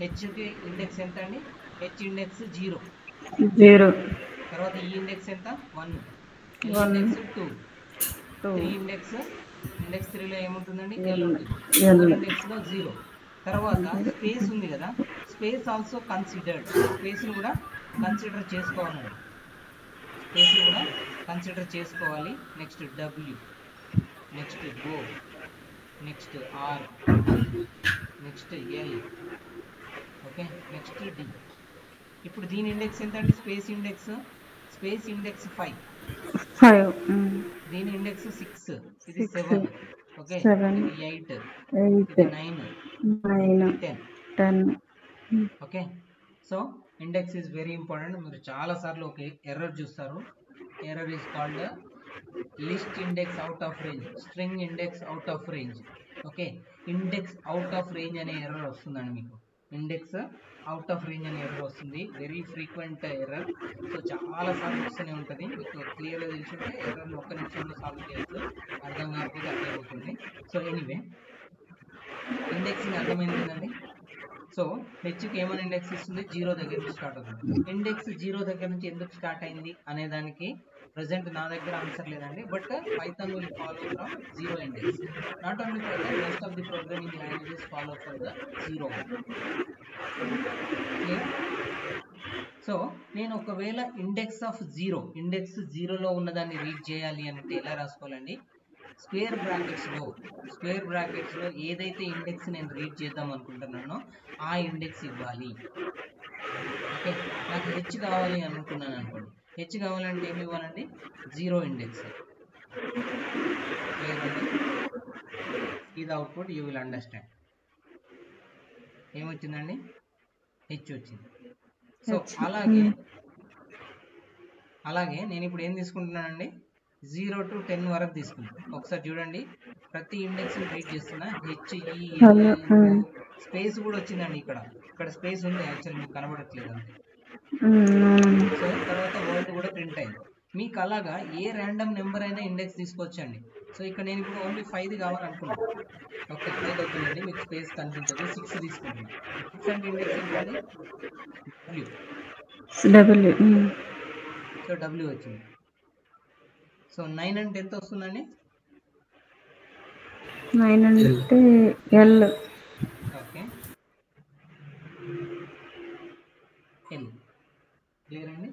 హెచ్కి ఇండెక్స్ ఎంత అండి? H index 0. తర్వాత ఈ ఇండెక్స్ ఎంత? 1. ఇండెక్స్ 2. 3 ఇండెక్స్ 3లో ఏముంటుందండి? ఎల్ ఉంటుంది. 4 ఇండెక్స్లో 0. తర్వాత స్పేస్ ఉంది కదా, స్పేస్ ఆల్సో కన్సిడర్డ్. స్పేస్ని కూడా కన్సిడర్ చేసుకోవాలండి. స్పేస్ని కూడా కన్సిడర్ చేసుకోవాలి. Next W, next O, next R, next L. Okay, next D. ఇప్పుడు దీని ఇండెక్స్ ఎంత అండి? Space index 5. దీని ఇండెక్స్ 6. ఇది 7. ఓకే, ఇది 8, ఇది 9, 10. Okay, so index is very important. మీరు చాలా సార్లు ఒక ఎర్రర్ చూస్తారు. Error is called list index out of range, string index out of range. Okay, index out of range అనే ఎర్రర్ వస్తుందండి మీకు. ఇండెక్స్ అవుట్ ఆఫ్ రేంజ్ అనే ఎర్రర్ వస్తుంది, వెరీ ఫ్రీక్వెంట్ ఎర్రర్. సో చాలా సార్లు వస్తూనే ఉంటుంది. మీకు క్లియర్గా తెలుసుంటే ఎర్రర్ని ఒక్క నిమిషంలో సాల్వ్ చేయొచ్చు, అర్థం కాకపోతే అర్థమైపోతుంది. సో ఎనీవే, ఇండెక్సింగ్ అర్థమైంది కదండి. సో హెచ్కి ఏమైనా ఇండెక్స్ ఇస్తుంది? 0 దగ్గర నుంచి స్టార్ట్ అవుతుంది. ఇండెక్స్ 0 దగ్గర నుంచి ఎందుకు స్టార్ట్ అయింది అనే దానికి ప్రజెంట్ నా దగ్గర ఆన్సర్ లేదండి. But Python will follow from 0 index. Not only Python, most of the programming languages follow for the 0. So నేను ఒకవేళ ఇండెక్స్ 0లో ఉన్నదాన్ని రీడ్ చేయాలి అంటే ఎలా రాసుకోవాలండి? స్క్వేర్ బ్రాకెట్స్లో ఏదైతే ఇండెక్స్ నేను రీడ్ చేద్దాం అనుకుంటున్నానో ఆ ఇండెక్స్ ఇవ్వాలి. ఓకే, నాకు హెచ్ కావాలి అనుకున్నాను అనుకోండి. హెచ్ కావాలంటే ఏమి ఇవ్వాలండి? 0 ఇండెక్స్. ఇది అవుట్పుట్, యూ విల్ అండర్స్టాండ్. ఏమొచ్చిందండి? హెచ్ వచ్చింది. సో అలాగే నేను ఇప్పుడు ఏం తీసుకుంటున్నానండి? 0 to 10 వరకు తీసుకుంటాను. ఒకసారి చూడండి, ప్రతి ఇండెక్స్ రీడ్ చేస్తున్నా. స్పేస్ కూడా వచ్చిందండి. ఇక్కడ స్పేస్ ఉంది, యాక్చువల్ మీకు కనబడట్లేదు అంతే. సో తర్వాత వర్డ్ కూడా ప్రింట్ అయింది. మీకు అలాగా ఏ ర్యాండమ్ నెంబర్ అయినా ఇండెక్స్ తీసుకోవచ్చండి. సో ఇక్కడ నేను ఇప్పుడు ఓన్లీ 5 కావాలనుకున్నాను. ఓకే, 5 అవుతుందండి, మీకు స్పేస్ కనిపించదు. 6 తీసుకుంటున్నాను. 6 అంటే ఇండెక్స్ ఏంటండి? డబ్ల్యూ. సో డబ్ల్యూ వచ్చింది. సో 9 అంటే ఎంత వస్తుందండి? 9 అంటే ఎల్. Okay, L. క్లియర్ అండి?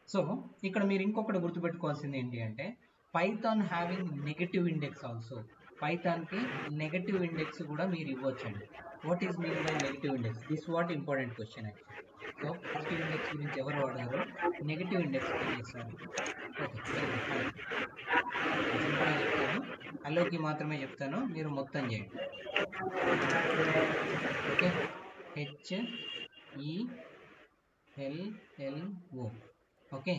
సో ఇక్కడ మీరు ఇంకొకటి గుర్తుపెట్టుకోవాల్సింది ఏంటి అంటే, Python having negative index also. పైథాన్కి నెగటివ్ ఇండెక్స్ కూడా మీరు ఇవ్వచ్చండి. What is mean by negative index? This what important question actual. So positive index గురించి ఎవరు వాడతారు? నెగటివ్ ఇండెక్స్ చేస్తారు. ఓకే, సింపుల్గా చెప్తాను, హలోకి మాత్రమే చెప్తాను, మీరు మొత్తం చేయండి. Okay, HELLO. ఓకే,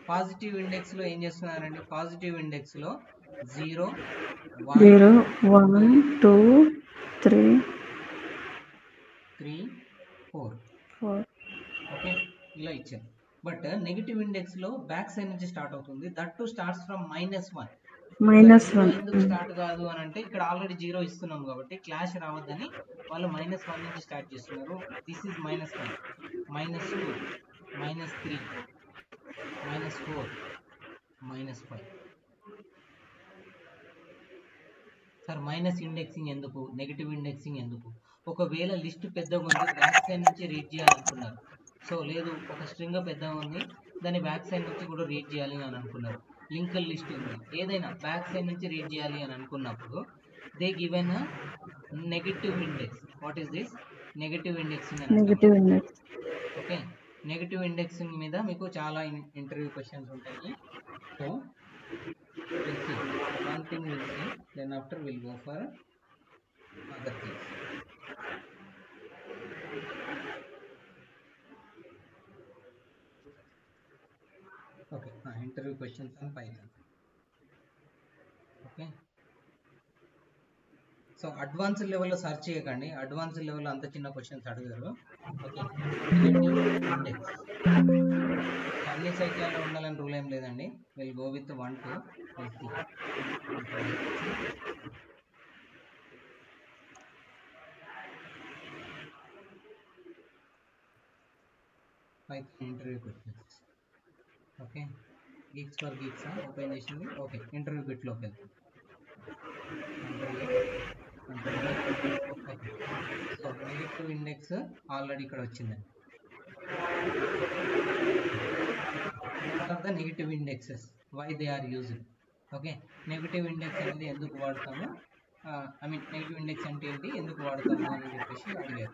పాజిటివ్ ఇండెక్స్లో ఏం చేస్తున్నారండి? పాజిటివ్ ఇండెక్స్లో 0, 1, 2, 3, 4. ఓకే, ఇలా ఇచ్చారు. బట్ నెగిటివ్ ఇండెక్స్ లో బ్యాక్ సైడ్ నుంచి స్టార్ట్ అవుతుంది, దట్ టు స్టార్ట్స్ ఫ్రమ్ -1. -1 ఎందుకు స్టార్ట్ కాదు అని అంటే ఇక్కడ ఆల్రెడీ 0 ఇస్తున్నాం కాబట్టి క్లాష్ రావద్దని వాళ్ళు -1 నుంచి స్టార్ట్ చేస్తున్నారు. This is -1, -2, -3, -4, -5. Sir minus indexing ఎందుకు, నెగిటివ్ ఇండెక్సింగ్ ఎందుకు? ఒకవేళ లిస్ట్ పెద్దగా ఉంది, బ్యాక్ సైడ్ నుంచి రీడ్ చేయాలనుకున్నారు. సో లేదు, ఒక స్ట్రింగ్ పెద్దగా ఉంది, దాన్ని బ్యాక్ సైడ్ నుంచి కూడా రీడ్ చేయాలి అని అనుకున్నారు. లింక్డ్ లిస్ట్ ఉంది, ఏదైనా బ్యాక్ సైడ్ నుంచి రీడ్ చేయాలి అని అనుకున్నప్పుడు they given negative index. What is this? Negative indexing అని. ఓకే, నెగిటివ్ ఇండెక్సింగ్ మీద మీకు చాలా ఇంటర్వ్యూ క్వశ్చన్స్ ఉంటాయి. So we'll see one thing, we'll see, then after we'll go for other things. Okay, interview questions on Python. Okay, so advance లెవెల్లో సర్చ్ చేయకండి, అడ్వాన్స్ లెవెల్లో అంత చిన్న క్వశ్చన్స్ అడిగారు. ఓకే, ఇండెక్స్ అన్ని సైకిల్లో ఉండాలని రూల్ ఏం లేదండి. Will go with 1, 2. Python interview questions. Okay, Geeks for Geeks open చేసింది. ఓకే, ఇంటర్వ్యూ బిట్లోకి వెళ్తాం. సో నెగిటివ్ ఇండెక్స్ ఆల్రెడీ ఇక్కడ వచ్చిందండి. What are the negative indexes, why they are used? Okay, negative index అనేది ఎందుకు వాడతాము, నెగిటివ్ ఇండెక్స్ అంటే ఏంటి, ఎందుకు వాడతాము అని చెప్పేసి అడిగారు.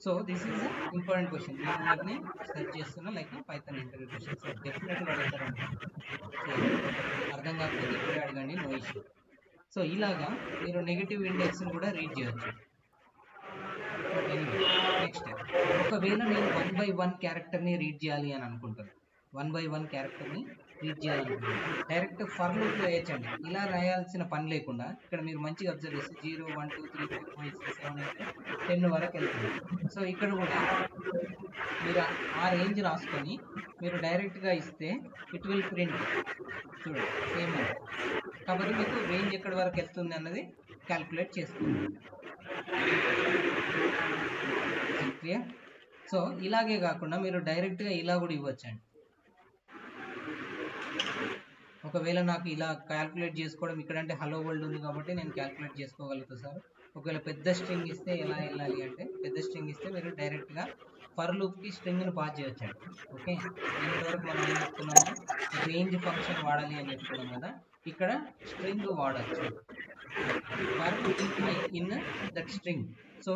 So this is important question. నేను వీటిని సెర్చ్ చేస్తున్నా, like Python interview question. So డెఫినెట్గా అడుగుతారండి. సో అర్థం కాకపోతే ఇప్పుడే అడగండి, నో ఇష్యూ. సో ఇలాగా మీరు నెగిటివ్ ఇండెక్స్ని కూడా రీడ్ చేయొచ్చు. నెక్స్ట్, ఒకవేళ నేను 1 by 1 క్యారెక్టర్ని రీడ్ చేయాలి అని అనుకుంటాను, 1 by 1 క్యారెక్టర్ని రీడ్ చేయాలనుకుంటున్నాను, డైరెక్ట్ ఫర్ లూప్ వేయచ్చండి. ఇలా రాయాల్సిన పని లేకుండా ఇక్కడ మీరు మంచిగా అబ్జర్వ్ చేస్తే 0, 1, 2, 3, 4, 5, 6, 7, 8, 10 వరకు వెళ్తుంది. సో ఇక్కడ కూడా మీరు ఆ రేంజ్ రాసుకొని మీరు డైరెక్ట్గా ఇస్తే ఇట్ విల్ ప్రింట్. చూడండి సేమ్ అని. కాబట్టి మీకు రేంజ్ ఎక్కడి వరకు వెళ్తుంది అన్నది క్యాల్కులేట్ చేసుకోండి. క్లియర్? సో ఇలాగే కాకుండా మీరు డైరెక్ట్గా ఇలా కూడా ఇవ్వచ్చండి. ఒకవేళ నాకు ఇలా క్యాల్కులేట్ చేసుకోవడం ఇక్కడంటే హలో వరల్డ్ ఉంది కాబట్టి నేను క్యాల్కులేట్ చేసుకోగలుగుతాను సార్. ఒకవేళ పెద్ద స్ట్రింగ్ ఇస్తే ఎలా వెళ్ళాలి అంటే, పెద్ద స్ట్రింగ్ ఇస్తే మీరు డైరెక్ట్గా ఫర్ లూప్కి స్ట్రింగ్ని పాస్ చేయొచ్చండి. ఓకే, ఇంతవరకు మనం ఏం చెప్తున్నాము, రేంజ్ ఫంక్షన్ వాడాలి అని చెప్తున్నాం కదా, ఇక్కడ స్ట్రింగ్ వాడచ్చు for in that string. So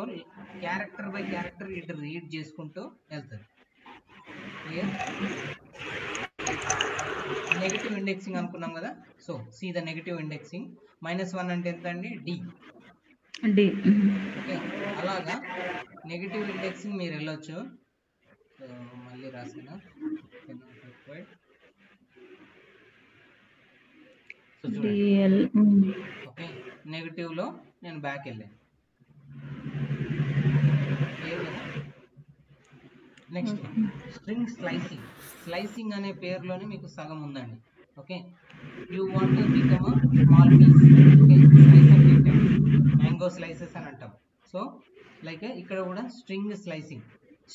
character by character ఇటు రీడ్ చేసుకుంటూ వెళ్తుంది. క్లియర్? నెగిటివ్ ఇండెక్సింగ్ అనుకున్నాం కదా. So see the negative indexing. -1 అంటే ఎంత అండి? డి. ఓకే, అలాగా నెగిటివ్ ఇండెక్సింగ్ మీరు వెళ్ళొచ్చు. సో మళ్ళీ రాసిన సో చూడండి. ఓకే, నెగిటివ్లో నేను బ్యాక్ వెళ్ళాను. Next string slicing. స్లైసింగ్ అనే పేరులోనే మీకు సగం ఉందండి. Okay, you want to become small piece. Okay, slice అంటే మ్యాంగో స్లైసెస్ అని అంటాం. సో లైక్ ఇక్కడ కూడా స్ట్రింగ్ స్లైసింగ్,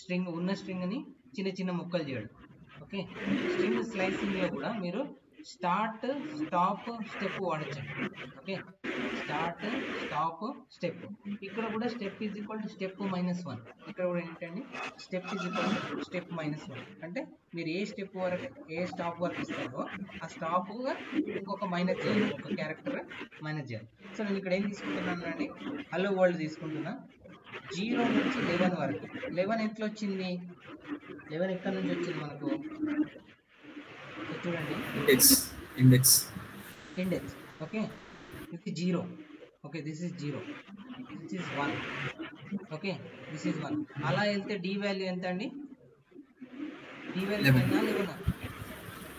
స్ట్రింగ్ ఉన్న స్ట్రింగ్ని చిన్న చిన్న ముక్కలు చేయడం. ఓకే, స్ట్రింగ్ స్లైసింగ్లో కూడా మీరు స్టార్ట్, స్టాప్, స్టెప్ వాడచ్చండి. Okay, start, stop, step. ఇక్కడ కూడా step is equal to step -1. ఇక్కడ కూడా ఏంటండి, step is equal to step -1. అంటే మీరు ఏ స్టెప్ వరకు, ఏ స్టాప్ వరకు ఇస్తారో ఆ స్టాప్గా ఇంకొక మైనస్ చేయాలి, ఒక క్యారెక్టర్ మైనస్ చేయాలి. సో నేను ఇక్కడ ఏం తీసుకుంటున్నాను అండి, హలో వరల్డ్ తీసుకుంటున్నా. 0 నుంచి 11 వరకు. 11 ఎట్లా వచ్చింది, 11 ఎక్కడ నుంచి వచ్చింది మనకు చూడండి, index. Okay, this is 0. Okay, this is 0. This is 1. Okay, this is 1. అలా వెళ్తే d వాల్యూ ఎంత అండి? d value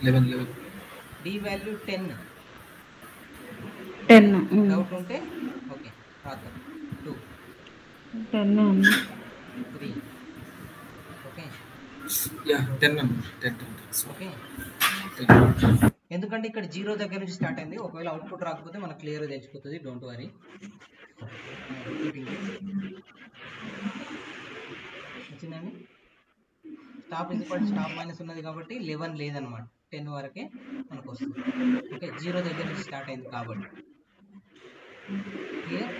11. d value 10. Doubt ఉంటే ఓకే రాద్దాం. 2, 3. ఓకే, 10. ఓకే, ఎందుకంటే ఇక్కడ 0 దగ్గర నుంచి స్టార్ట్ అయింది. ఒకవేళ అవుట్పుట్ రాకపోతే మనకు క్లియర్గా తెలిసిపోతుంది, డోంట్ వరీ. వచ్చిందండి. స్టాప్ స్టాప్ మైనస్ ఉన్నది కాబట్టి 11 లేదనమాట, 10 వరకే మనకు వస్తుంది. ఓకే, 0 దగ్గర నుంచి స్టార్ట్ అయింది కాబట్టి. క్లియర్?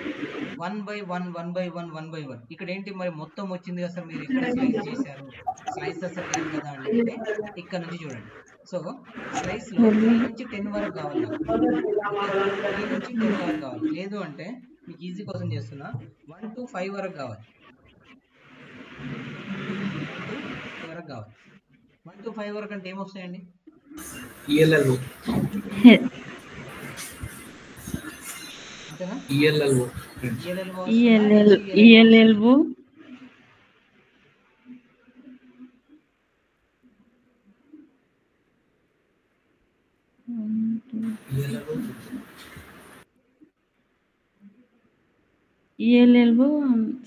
1/1 ఇక్కడ ఏంటి మరి మొత్తం వచ్చింది కదా సార్, మీరు ఇక్కడ స్లైస్ చేశారు, స్లైసెస్ లేదు కదా అంటే ఇక్కడ నుంచి చూడండి. సో స్లైస్ లో 3 నుంచి 10 వరకు కావాలి, 3 నుంచి 10 వరకు కావాలి. లేదు అంటే మీకు ఈజీ కోసం చేస్తున్నా, 1 to 5 వరకు కావాలి, 1 to 5 వరకు అంటే ఏమొస్తాయండి? ELLO అంతేనా? ELLO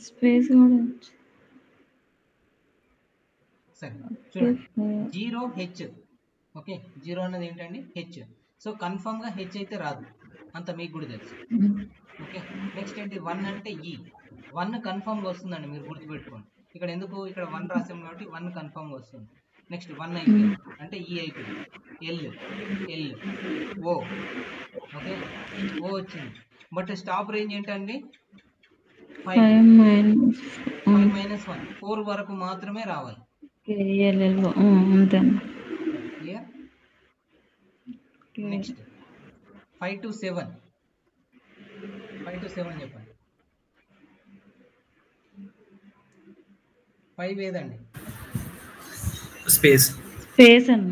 స్పేస్ కూడా సరే చూడండి, 0H. ఓకే, 0 అన్నది ఏంటండి? హెచ్. సో కన్ఫర్మ్ గా హెచ్ అయితే రాదు, అంత మీకు కూడా తెలుసు. ఓకే, నెక్స్ట్ ఏంటి? 1 అంటే ఈ 1 కన్ఫర్మ్ గా వస్తుందండి, మీరు గుర్తుపెట్టుకోండి. ఇక్కడ ఎందుకు, ఇక్కడ 1 రాసాం కాబట్టి 1 కన్ఫర్మ్ గా వస్తుంది. నెక్స్ట్ 1 అయిపోయింది అంటే ఈ అయిపోయింది, ఎల్ ఓ. ఓకే, ఓ వచ్చింది, బట్ స్టాప్ రేంజ్ ఏంటండి? 5-1 4 వరకు మాత్రమే రావాలి. క్లియర్? నెక్స్ట్ 5 to 7 చెప్పండి. 5 ఏదండి? స్పేస్ అన్న.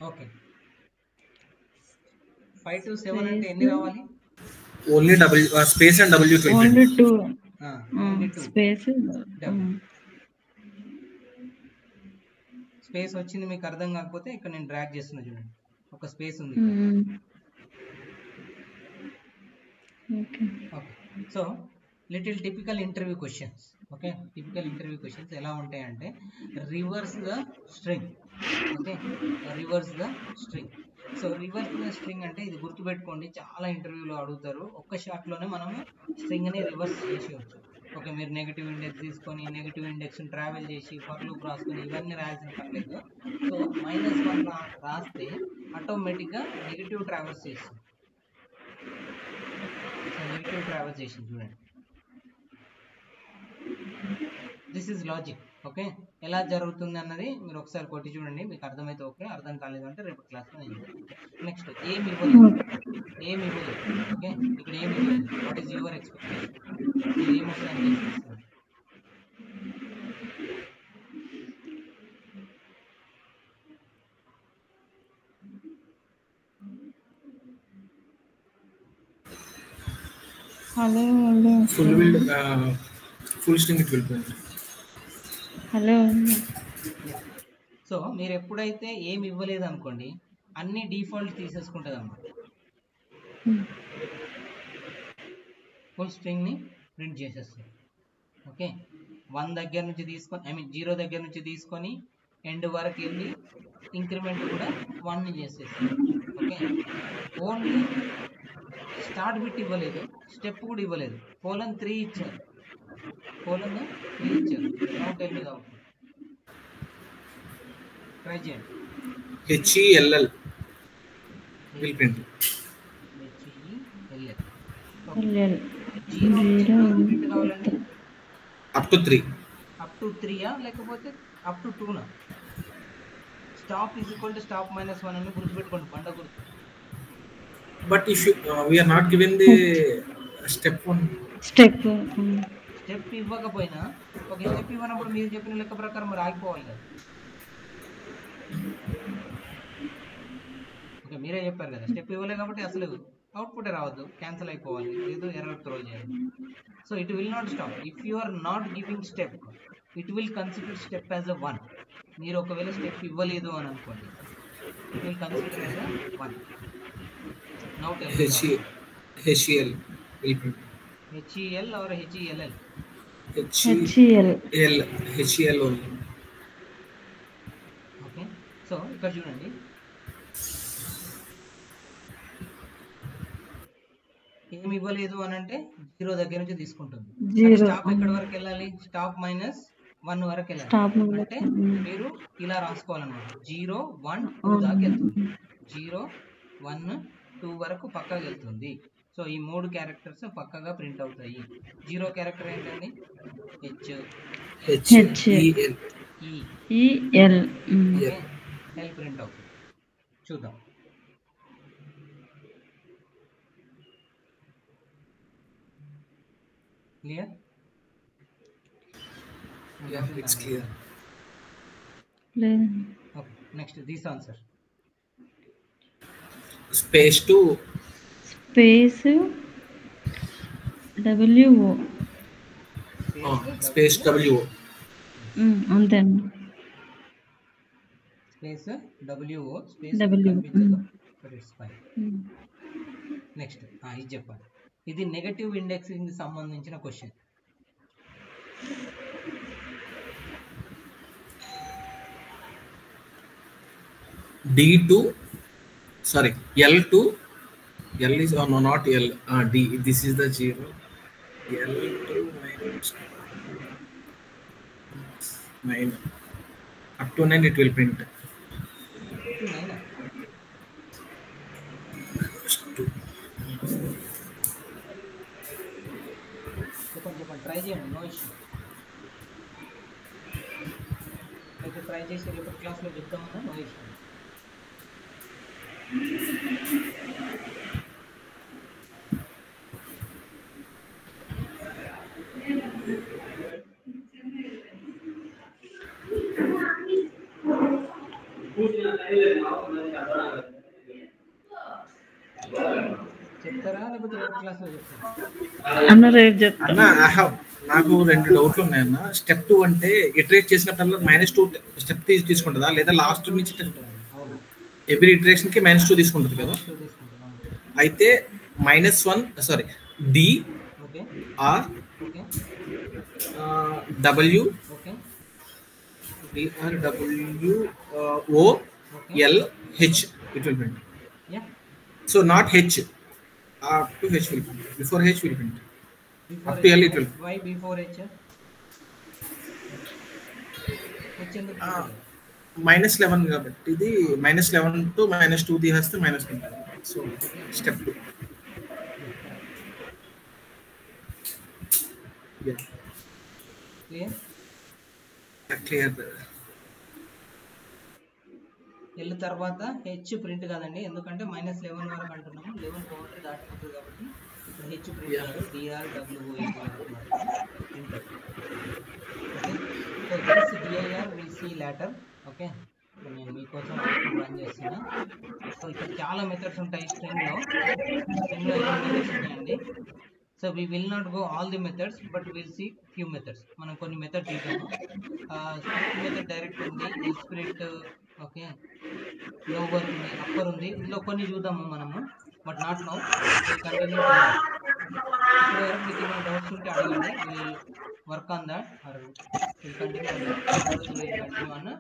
ఓకే, 5 to 7 అంటే ఎన్ని రావాలి? Only space and W20. Only 2 space వచ్చింది. మీకు అర్థం కాకపోతే ఇక్కడ నేను డ్రాగ్ చేస్తున్నా చూడండి, ఒక స్పేస్ ఉంది. Okay, so little typical interview questions. Okay, typical interview questions ఎలా ఉంటాయంటే, reverse the string. Okay, reverse the string. So reverse the string అంటే ఇది గుర్తుపెట్టుకోండి, చాలా ఇంటర్వ్యూలో అడుగుతారు. ఒక్క షాట్లోనే మనము స్ట్రింగ్ ని రివర్స్ చేసేయచ్చు. ఓకే, మీరు నెగిటివ్ ఇండెక్స్ తీసుకొని నెగిటివ్ ఇండెక్స్ ట్రావెల్ చేసి ఫర్ లూప్ రాసుకొని ఇవన్నీ రాయాల్సిన పని లేదు. సో -1 రాస్తే ఆటోమేటిక్గా నెగిటివ్ ట్రావెల్స్ చేస్తుంది. నెగిటివ్ ట్రావెల్స్ చేసింది చూడండి. This is logic. ఓకే, ఎలా జరుగుతుంది అన్నది మీరు ఒకసారి కొట్టి చూడండి, మీకు అర్థమైతే ఓకే, అర్థం కాలేదంటే రేపు క్లాస్లో నేను. నెక్స్ట్ ఏమి ఇవ్వలేదు. ఓకే, ఇక్కడ ఏమి ఇవ్వలేదు. What is your expectation? మీరు ఏమొస్తుందని చేసేస్తారు? Full string it will B. Hello. So మీరు ఎప్పుడైతే ఏమి ఇవ్వలేదు అనుకోండి, అన్ని డిఫాల్ట్ తీసేసుకుంటుంది అన్నమాట. ఫుల్ స్ట్రింగ్ ని ప్రింట్ చేసేస్తుంది. ఓకే, 1 దగ్గర నుంచి తీసుకొని 0 దగ్గర నుంచి తీసుకొని ఎండ్ వరకు వెళ్ళి ఇంక్రిమెంట్ కూడా 1 ని చేసేస్తుంది. ఓకే, ఓన్లీ స్టార్ట్ బిట్ ఇవ్వలేదు, స్టెప్ కూడా ఇవ్వలేదు. :3 ఇచ్చారు, నౌట్ ఎల్ మీద అవుతుంది. ట్రై చేయండి. HELL will print. Up to 3 లేకపోతే up to 2 stop is equal to stop -1 అని గుర్తుపెట్టుకోండి, పంట గుర్తు. But if you we are not given the step ఇవ్వకపోయినా, ఒక స్టెప్ ఇవ్వనప్పుడు మీరు చెప్పిన లెక్క ప్రకారం మరి ఆగిపోవాలి కదా. ఓకే, మీరే చెప్పారు కదా, స్టెప్ ఇవ్వలేదు కాబట్టి అసలు అవుట్పుట్ రావద్దు, క్యాన్సిల్ అయిపోవాలి, ఏదో ఎర్రర్ త్రో చేయాలి. So it will not stop. If you are not giving step, it will consider step as a 1. మీరు ఒకవేళ స్టెప్ ఇవ్వలేదు అని అనుకోండి, it will consider as a 1. Now tell me HEL will print. HEL or HELL? HEL HEL only. Okay, so ఇక్కడ చూడండి, ఏమి ఇవ్వలేదు అని అంటే 0 దగ్గర నుంచి తీసుకుంటుంది. స్టాప్ ఎక్కడి వరకు వెళ్ళాలి? స్టాప్ -1 వరకు వెళ్ళాలి. అంటే మీరు ఇలా రాసుకోవాలన్నమాట, 0 1 2 దాకా వెళ్తుంది. 0 1 2 వరకు పక్కగా వెళ్తుంది. సో ఈ 3 క్యారెక్టర్స్ పక్కగా ప్రింట్ అవుతాయి. 0 క్యారెక్టర్ ఏంటండి? ఎల్ ప్రింట్ అవుతుంది. చూద్దాం. Clear? Yeah, it's clear. Okay, next this answer. Space to space WO. Space WO. అంతేండి. Space WO, space W. But it's fine. Next ఇది చెప్పాలి. ఇది నెగటివ్ ఇండెక్సింగ్ సంబంధించిన question. D2, sorry, L2, L is not L, D, this is the 0, L2 minus 9, up to 9 it will print. Try చేయండి, నో ఇష్యూ. అయితే ట్రై చేసి రేపటి క్లాస్లో చెప్తామన్నా, నో ఇష్యూ. చెప్తారా లేకపోతే రేపటి క్లాస్లో చెప్తారా? రేపు చెప్తాను. నాకు 2 డౌట్లు ఉన్నాయన్న. స్టెప్ 2 అంటే ఇటరేట్ చేసినప్పుడు -2 స్టెప్ తీసుకుంటుందా, లేదా లాస్ట్ నుంచి ఎవ్రీ ఇటరేషన్ కి -2 తీసుకుంటుంది కదా? అయితే -1 sorry D R W D R W O L H it will print. Yeah. So not H. Up to H will print. Before H will print. Before up to L it will. Why before H? -11 కాబట్టి ఇది -11 to -2 తీసేస్తే -1. So step 2. Yeah. Clear? Clear. L తర్వాత H ప్రింట్ కాదండి, ఎందుకంటే -11 వరకు అంటున్నాము. 11 బౌండరీ దాటిపోతుంది కాబట్టి ఇప్పుడు H ప్రింట్ కాదు, DRWO print. Okay, so this DIR will see later. Okay, నేను మీకోసం రన్ చేస్తున్నా. సో ఇక్కడ చాలా మెథడ్స్ ఉంటాయి స్ట్రింగ్లో 8 మెథడ్స్ ఉంటాయండి. So we will not go all the methods, but will see few methods. మనం కొన్ని మెథడ్స్ చూద్దాము. స్ప్లిట్ మెథడ్ డైరెక్ట్ ఉంది, స్ప్లిట్, ఓకే, లోవర్ ఉంది, అప్పర్ ఉంది. ఇందులో కొన్ని చూద్దాము మనము, బట్ నాట్ నౌ. కంటిన్యూ. ఇప్పుడు వరకు మీకు ఏమైనా డౌట్స్ ఉంటే అడగండి. Will work on that or will continue on